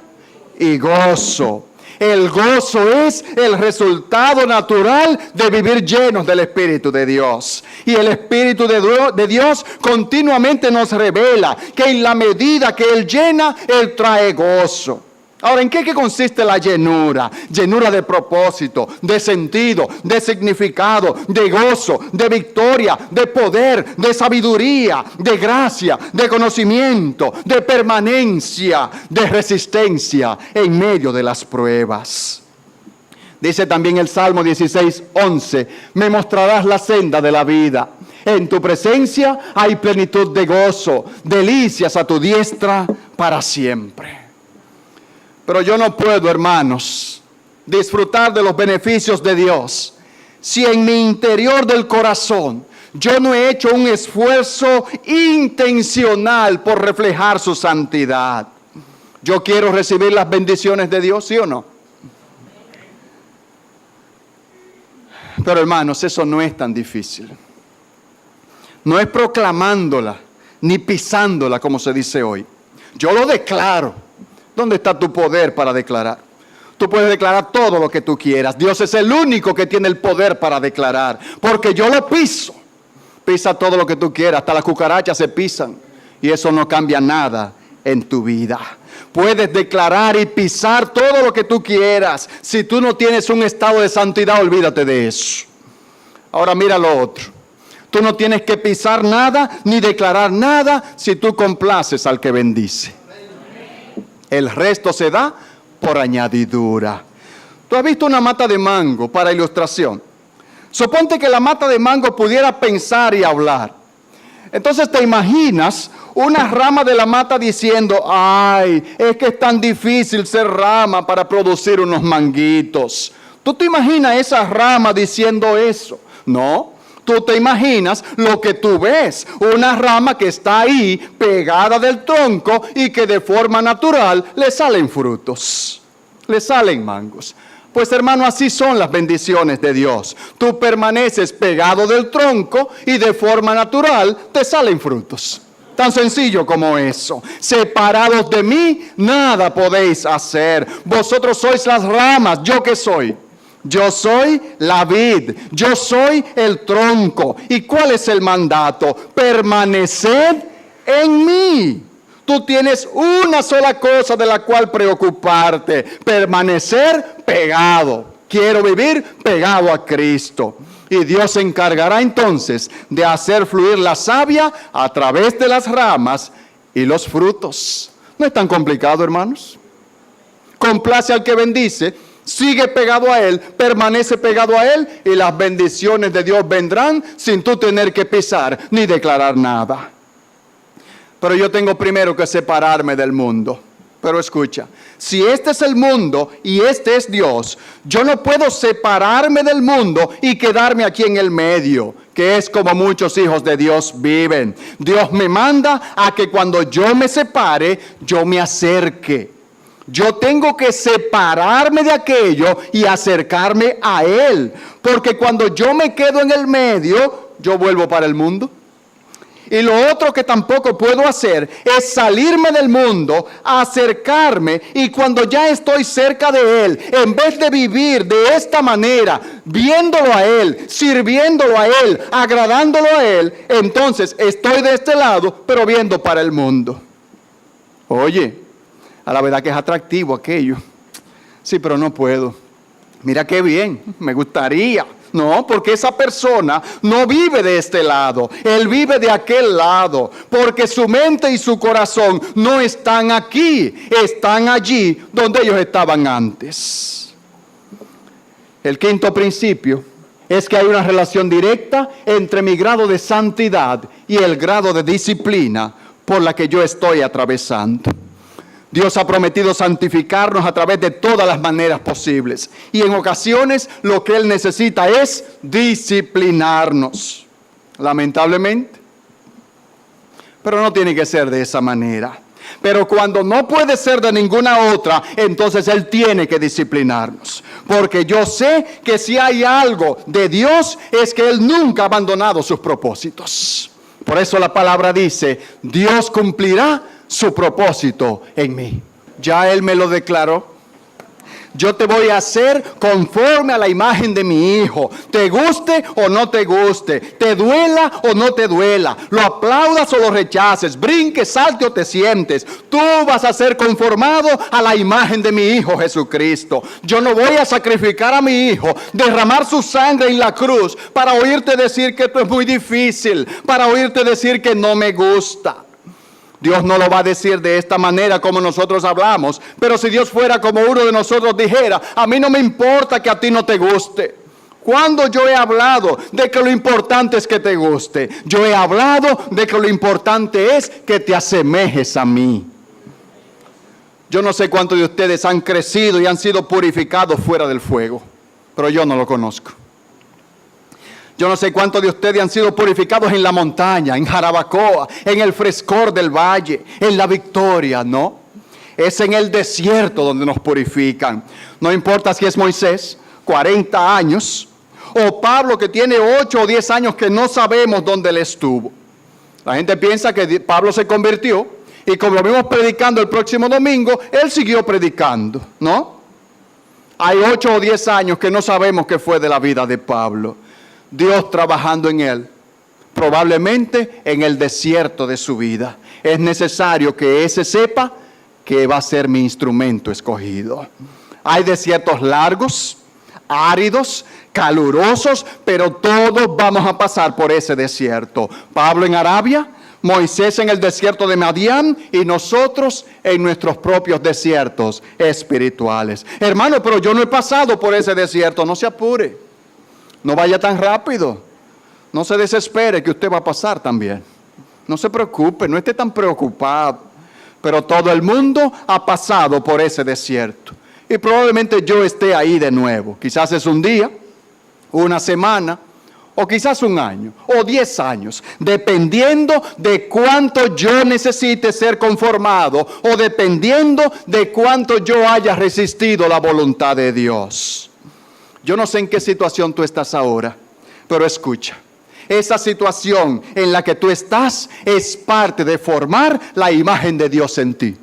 y gozo. El gozo es el resultado natural de vivir llenos del Espíritu de Dios. Y el Espíritu de Dios continuamente nos revela que en la medida que Él llena, Él trae gozo. Ahora, ¿en qué consiste la llenura? Llenura de propósito, de sentido, de significado, de gozo, de victoria, de poder, de sabiduría, de gracia, de conocimiento, de permanencia, de resistencia en medio de las pruebas. Dice también el Salmo 16:11, me mostrarás la senda de la vida. En tu presencia hay plenitud de gozo, delicias a tu diestra para siempre. Pero yo no puedo, hermanos, disfrutar de los beneficios de Dios si en mi interior del corazón yo no he hecho un esfuerzo intencional por reflejar su santidad. Yo quiero recibir las bendiciones de Dios, ¿sí o no? Pero hermanos, eso no es tan difícil. No es proclamándola, ni pisándola como se dice hoy. Yo lo declaro. ¿Dónde está tu poder para declarar? Tú puedes declarar todo lo que tú quieras. Dios es el único que tiene el poder para declarar. Porque yo lo piso. Pisa todo lo que tú quieras. Hasta las cucarachas se pisan. Y eso no cambia nada en tu vida. Puedes declarar y pisar todo lo que tú quieras. Si tú no tienes un estado de santidad, olvídate de eso. Ahora mira lo otro. Tú no tienes que pisar nada ni declarar nada si tú complaces al que bendice. El resto se da por añadidura. ¿Tú has visto una mata de mango para ilustración? Suponte que la mata de mango pudiera pensar y hablar. Entonces te imaginas una rama de la mata diciendo, ay, es que es tan difícil ser rama para producir unos manguitos. ¿Tú te imaginas esa rama diciendo eso? No. Tú te imaginas lo que tú ves, una rama que está ahí pegada del tronco y que de forma natural le salen frutos, le salen mangos. Pues hermano, así son las bendiciones de Dios. Tú permaneces pegado del tronco y de forma natural te salen frutos. Tan sencillo como eso. Separados de mí, nada podéis hacer. Vosotros sois las ramas, ¿yo qué soy? Yo soy la vid, yo soy el tronco. ¿Y cuál es el mandato? Permaneced en mí. Tú tienes una sola cosa de la cual preocuparte: permanecer pegado. Quiero vivir pegado a Cristo. Y Dios se encargará entonces de hacer fluir la savia a través de las ramas y los frutos. No es tan complicado, hermanos. Complace al que bendice. Sigue pegado a Él, permanece pegado a Él y las bendiciones de Dios vendrán sin tú tener que pisar ni declarar nada. Pero yo tengo primero que separarme del mundo. Pero escucha, si este es el mundo y este es Dios, yo no puedo separarme del mundo y quedarme aquí en el medio, que es como muchos hijos de Dios viven. Dios me manda a que cuando yo me separe, yo me acerque. Yo tengo que separarme de aquello y acercarme a Él. Porque cuando yo me quedo en el medio, yo vuelvo para el mundo. Y lo otro que tampoco puedo hacer es salirme del mundo, acercarme, y cuando ya estoy cerca de Él, en vez de vivir de esta manera, viéndolo a Él, sirviéndolo a Él, agradándolo a Él, entonces estoy de este lado, pero viendo para el mundo. Oye, a la verdad que es atractivo aquello. Sí, pero no puedo. Mira qué bien, me gustaría. No, porque esa persona no vive de este lado, él vive de aquel lado, porque su mente y su corazón no están aquí, están allí donde ellos estaban antes. El quinto principio es que hay una relación directa entre mi grado de santidad y el grado de disciplina por la que yo estoy atravesando. Dios ha prometido santificarnos a través de todas las maneras posibles. Y en ocasiones lo que Él necesita es disciplinarnos. Lamentablemente. Pero no tiene que ser de esa manera. Pero cuando no puede ser de ninguna otra, entonces Él tiene que disciplinarnos. Porque yo sé que si hay algo de Dios, es que Él nunca ha abandonado sus propósitos. Por eso la palabra dice, Dios cumplirá su propósito en mí. Ya Él me lo declaró. Yo te voy a hacer conforme a la imagen de mi Hijo. Te guste o no te guste. Te duela o no te duela. Lo aplaudas o lo rechaces. Brinques, salte o te sientes. Tú vas a ser conformado a la imagen de mi Hijo Jesucristo. Yo no voy a sacrificar a mi Hijo, derramar su sangre en la cruz para oírte decir que esto es muy difícil, para oírte decir que no me gusta. Dios no lo va a decir de esta manera como nosotros hablamos, pero si Dios fuera como uno de nosotros dijera, a mí no me importa que a ti no te guste. ¿Cuándo yo he hablado de que lo importante es que te guste? Yo he hablado de que lo importante es que te asemejes a mí. Yo no sé cuántos de ustedes han crecido y han sido purificados fuera del fuego, pero yo no lo conozco. Yo no sé cuántos de ustedes han sido purificados en la montaña, en Jarabacoa, en el frescor del valle, en la victoria, ¿no? Es en el desierto donde nos purifican. No importa si es Moisés, 40 años, o Pablo que tiene 8 o 10 años que no sabemos dónde él estuvo. La gente piensa que Pablo se convirtió y como lo vimos predicando el próximo domingo, él siguió predicando, ¿no? Hay 8 o 10 años que no sabemos qué fue de la vida de Pablo. Dios trabajando en él, probablemente en el desierto de su vida. Es necesario que ese sepa que va a ser mi instrumento escogido. Hay desiertos largos, áridos, calurosos, pero todos vamos a pasar por ese desierto. Pablo en Arabia, Moisés en el desierto de Madián y nosotros en nuestros propios desiertos espirituales. Hermano, pero yo no he pasado por ese desierto, no se apure. No vaya tan rápido. No se desespere que usted va a pasar también. No se preocupe, no esté tan preocupado. Pero todo el mundo ha pasado por ese desierto. Y probablemente yo esté ahí de nuevo. Quizás es un día, una semana, o quizás un año, o 10 años. Dependiendo de cuánto yo necesite ser conformado, o dependiendo de cuánto yo haya resistido la voluntad de Dios. Yo no sé en qué situación tú estás ahora, pero escucha. Esa situación en la que tú estás es parte de formar la imagen de Dios en ti.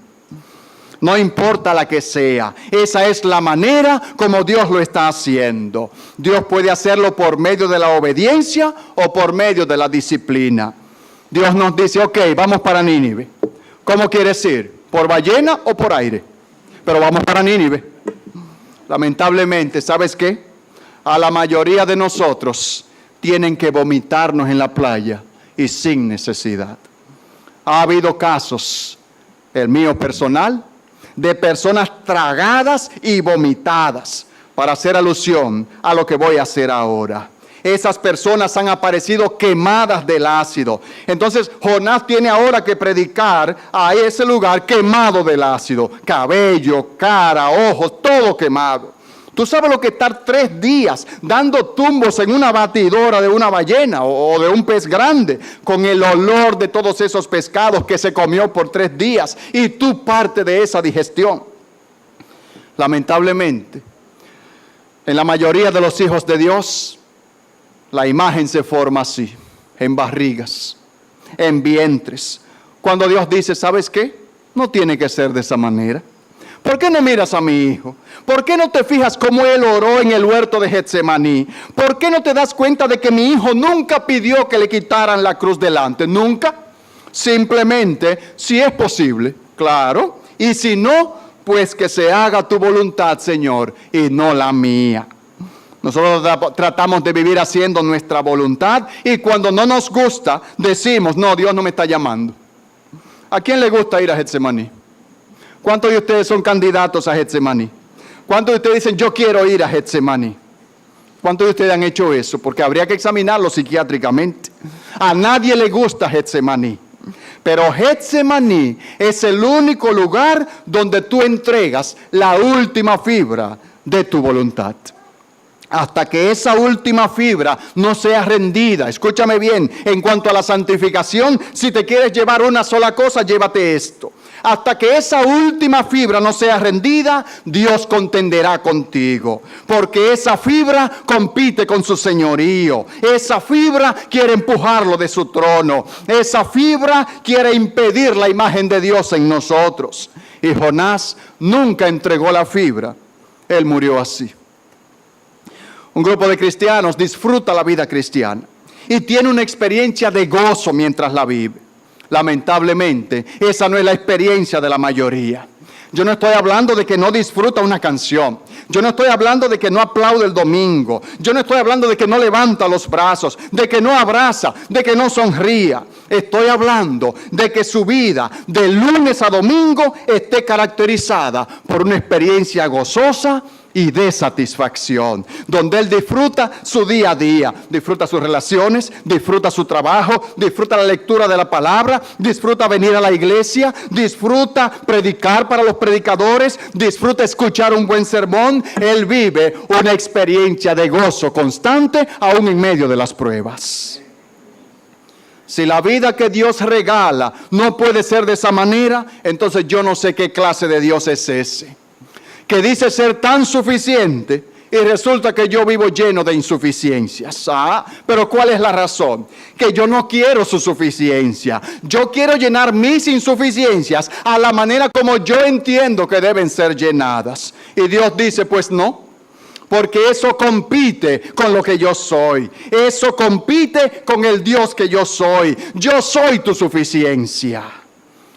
No importa la que sea, esa es la manera como Dios lo está haciendo. Dios puede hacerlo por medio de la obediencia o por medio de la disciplina. Dios nos dice, ok, vamos para Nínive. ¿Cómo quieres ir? ¿Por ballena o por aire? Pero vamos para Nínive. Lamentablemente, ¿sabes qué? A la mayoría de nosotros tienen que vomitarnos en la playa y sin necesidad. Ha habido casos, el mío personal, de personas tragadas y vomitadas, para hacer alusión a lo que voy a hacer ahora. Esas personas han aparecido quemadas del ácido. Entonces Jonás tiene ahora que predicar a ese lugar quemado del ácido. Cabello, cara, ojos, todo quemado. ¿Tú sabes lo que estar 3 días dando tumbos en una batidora de una ballena o de un pez grande con el olor de todos esos pescados que se comió por 3 días y tú parte de esa digestión? Lamentablemente, en la mayoría de los hijos de Dios, la imagen se forma así, en barrigas, en vientres. Cuando Dios dice, ¿sabes qué? No tiene que ser de esa manera. ¿Por qué no miras a mi hijo? ¿Por qué no te fijas cómo él oró en el huerto de Getsemaní? ¿Por qué no te das cuenta de que mi hijo nunca pidió que le quitaran la cruz delante? ¿Nunca? Simplemente, si es posible, claro. Y si no, pues que se haga tu voluntad, Señor, y no la mía. Nosotros tratamos de vivir haciendo nuestra voluntad y cuando no nos gusta, decimos, no, Dios no me está llamando. ¿A quién le gusta ir a Getsemaní? ¿Cuántos de ustedes son candidatos a Getsemaní? ¿Cuántos de ustedes dicen, yo quiero ir a Getsemaní? ¿Cuántos de ustedes han hecho eso? Porque habría que examinarlo psiquiátricamente. A nadie le gusta Getsemaní. Pero Getsemaní es el único lugar donde tú entregas la última fibra de tu voluntad. Hasta que esa última fibra no sea rendida. Escúchame bien, en cuanto a la santificación, si te quieres llevar una sola cosa, llévate esto. Hasta que esa última fibra no sea rendida, Dios contenderá contigo. Porque esa fibra compite con su señorío. Esa fibra quiere empujarlo de su trono. Esa fibra quiere impedir la imagen de Dios en nosotros. Y Jonás nunca entregó la fibra. Él murió así. Un grupo de cristianos disfruta la vida cristiana y tiene una experiencia de gozo mientras la vive. Lamentablemente, esa no es la experiencia de la mayoría. Yo no estoy hablando de que no disfruta una canción. Yo no estoy hablando de que no aplaude el domingo. Yo no estoy hablando de que no levanta los brazos, de que no abraza, de que no sonría. Estoy hablando de que su vida de lunes a domingo esté caracterizada por una experiencia gozosa y de satisfacción, donde él disfruta su día a día, disfruta sus relaciones, disfruta su trabajo, disfruta la lectura de la palabra, disfruta venir a la iglesia, disfruta predicar para los predicadores, disfruta escuchar un buen sermón. Él vive una experiencia de gozo constante aún en medio de las pruebas. Si la vida que Dios regala no puede ser de esa manera, entonces yo no sé qué clase de Dios es ese, que dice ser tan suficiente y resulta que yo vivo lleno de insuficiencias. Pero ¿cuál es la razón? Que yo no quiero su suficiencia. Yo quiero llenar mis insuficiencias a la manera como yo entiendo que deben ser llenadas. Y Dios dice, pues no, porque eso compite con lo que yo soy. Eso compite con el Dios que yo soy. Yo soy tu suficiencia.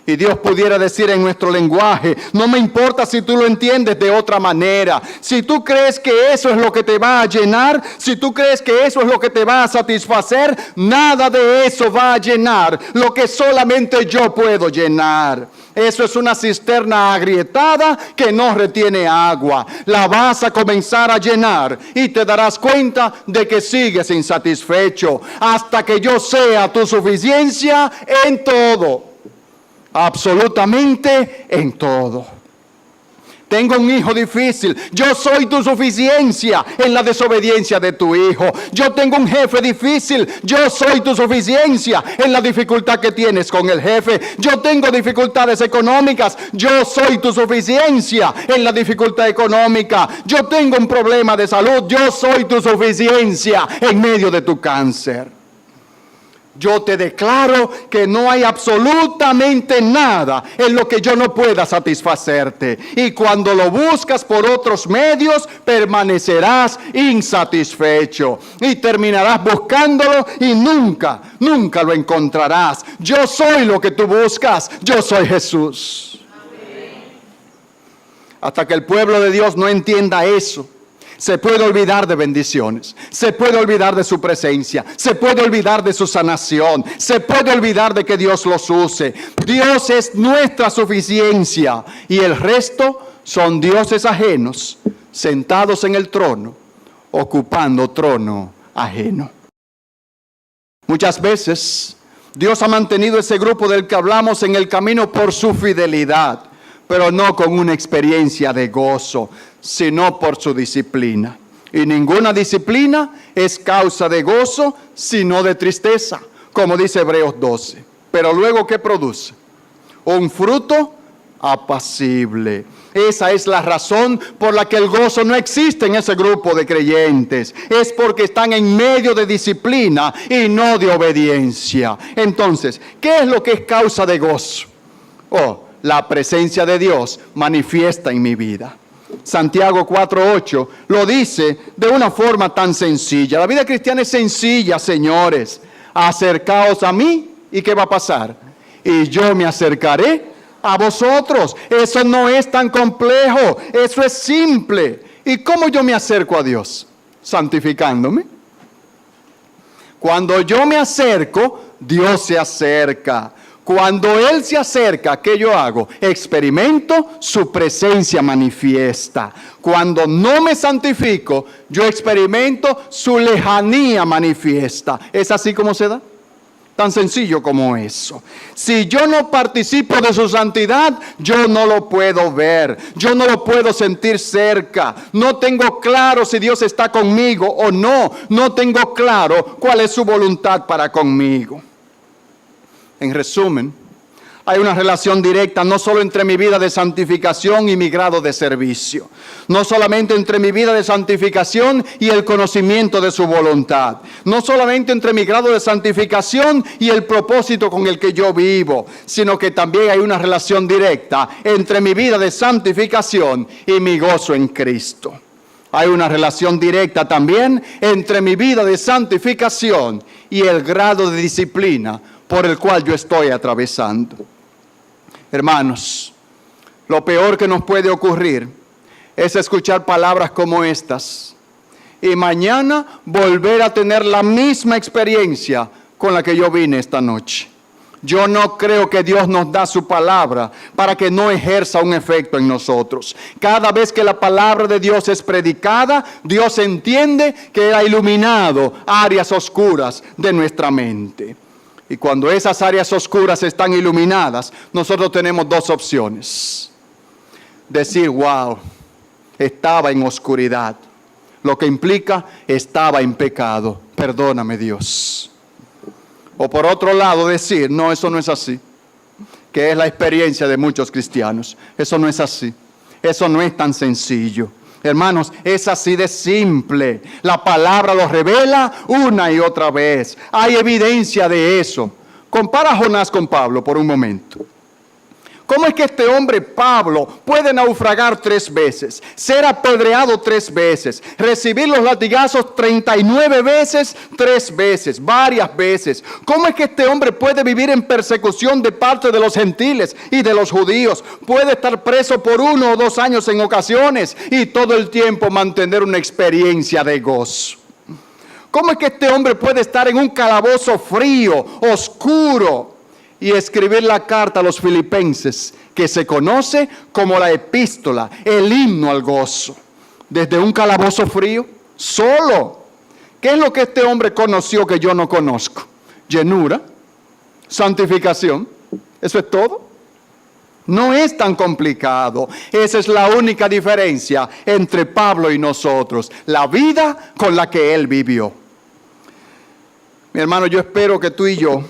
Y Dios pudiera decir en nuestro lenguaje, no me importa si tú lo entiendes de otra manera. Si tú crees que eso es lo que te va a llenar, si tú crees que eso es lo que te va a satisfacer, nada de eso va a llenar lo que solamente yo puedo llenar. Eso es una cisterna agrietada que no retiene agua. La vas a comenzar a llenar y te darás cuenta de que sigues insatisfecho hasta que yo sea tu suficiencia en todo. Absolutamente en todo. Tengo un hijo difícil. Yo soy tu suficiencia en la desobediencia de tu hijo. Yo tengo un jefe difícil. Yo soy tu suficiencia en la dificultad que tienes con el jefe. Yo tengo dificultades económicas. Yo soy tu suficiencia en la dificultad económica. Yo tengo un problema de salud. Yo soy tu suficiencia en medio de tu cáncer. Yo te declaro que no hay absolutamente nada en lo que yo no pueda satisfacerte. Y cuando lo buscas por otros medios, permanecerás insatisfecho. Y terminarás buscándolo y nunca lo encontrarás. Yo soy lo que tú buscas. Yo soy Jesús. Amén. Hasta que el pueblo de Dios no entienda eso, se puede olvidar de bendiciones, se puede olvidar de su presencia, se puede olvidar de su sanación, se puede olvidar de que Dios los use. Dios es nuestra suficiencia y el resto son dioses ajenos, sentados en el trono, ocupando trono ajeno. Muchas veces Dios ha mantenido ese grupo del que hablamos en el camino por su fidelidad, pero no con una experiencia de gozo, sino por su disciplina. Y ninguna disciplina es causa de gozo, sino de tristeza, como dice Hebreos 12. Pero luego, ¿qué produce? Un fruto apacible. Esa es la razón por la que el gozo no existe en ese grupo de creyentes. Es porque están en medio de disciplina y no de obediencia. Entonces, ¿qué es lo que es causa de gozo? La presencia de Dios manifiesta en mi vida. Santiago 4:8 lo dice de una forma tan sencilla. La vida cristiana es sencilla, señores. Acercaos a mí, ¿y qué va a pasar? Y yo me acercaré a vosotros. Eso no es tan complejo, eso es simple. ¿Y cómo yo me acerco a Dios? Santificándome. Cuando yo me acerco, Dios se acerca. Cuando Él se acerca, ¿qué yo hago? Experimento su presencia manifiesta. Cuando no me santifico, yo experimento su lejanía manifiesta. ¿Es así como se da? Tan sencillo como eso. Si yo no participo de su santidad, yo no lo puedo ver. Yo no lo puedo sentir cerca. No tengo claro si Dios está conmigo o no. No tengo claro cuál es su voluntad para conmigo. En resumen, hay una relación directa no solo entre mi vida de santificación y mi grado de servicio. No solamente entre mi vida de santificación y el conocimiento de su voluntad. No solamente entre mi grado de santificación y el propósito con el que yo vivo. Sino que también hay una relación directa entre mi vida de santificación y mi gozo en Cristo. Hay una relación directa también entre mi vida de santificación y el grado de disciplina por el cual yo estoy atravesando. Hermanos, lo peor que nos puede ocurrir es escuchar palabras como estas y mañana volver a tener la misma experiencia con la que yo vine esta noche. Yo no creo que Dios nos da su palabra para que no ejerza un efecto en nosotros. Cada vez que la palabra de Dios es predicada, Dios entiende que ha iluminado áreas oscuras de nuestra mente. Y cuando esas áreas oscuras están iluminadas, nosotros tenemos dos opciones. Decir, wow, estaba en oscuridad. Lo que implica, estaba en pecado. Perdóname, Dios. O por otro lado, decir, no, eso no es así. Que es la experiencia de muchos cristianos. Eso no es así. Eso no es tan sencillo. Hermanos, es así de simple. La palabra lo revela una y otra vez. Hay evidencia de eso. Compara a Jonás con Pablo por un momento. ¿Cómo es que este hombre Pablo puede naufragar 3 veces, ser apedreado 3 veces, recibir los latigazos 39 veces, 3 veces, varias veces? ¿Cómo es que este hombre puede vivir en persecución de parte de los gentiles y de los judíos? Puede estar preso por 1 o 2 años en ocasiones y todo el tiempo mantener una experiencia de gozo. ¿Cómo es que este hombre puede estar en un calabozo frío, oscuro, y escribir la carta a los filipenses, que se conoce como la epístola, el himno al gozo, desde un calabozo frío, solo? ¿Qué es lo que este hombre conoció que yo no conozco? Llenura, santificación, eso es todo. No es tan complicado. Esa es la única diferencia entre Pablo y nosotros, la vida con la que él vivió. Mi hermano, yo espero que tú y yo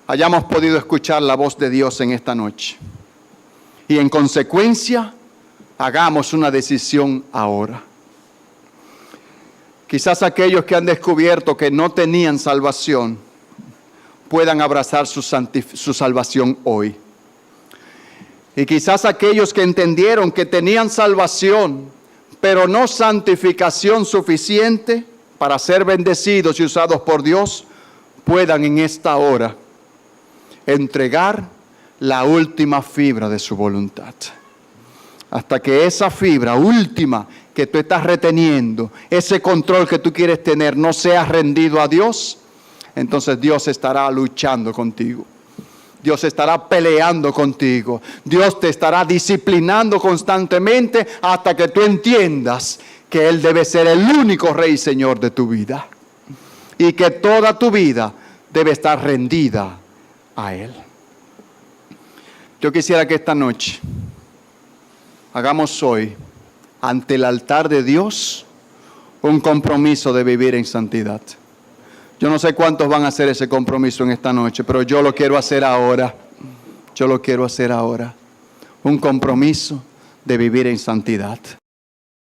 hayamos podido escuchar la voz de Dios en esta noche. Y en consecuencia, hagamos una decisión ahora. Quizás aquellos que han descubierto que no tenían salvación, puedan abrazar su salvación hoy. Y quizás aquellos que entendieron que tenían salvación, pero no santificación suficiente para ser bendecidos y usados por Dios, puedan en esta hora entregar la última fibra de su voluntad. Hasta que esa fibra última que tú estás reteniendo, ese control que tú quieres tener, no sea rendido a Dios, entonces Dios estará luchando contigo. Dios estará peleando contigo. Dios te estará disciplinando constantemente hasta que tú entiendas que Él debe ser el único Rey y Señor de tu vida. Y que toda tu vida debe estar rendida a Él. Yo quisiera que esta noche hagamos hoy, ante el altar de Dios, un compromiso de vivir en santidad. Yo no sé cuántos van a hacer ese compromiso en esta noche, pero yo lo quiero hacer ahora. Yo lo quiero hacer ahora. Un compromiso de vivir en santidad.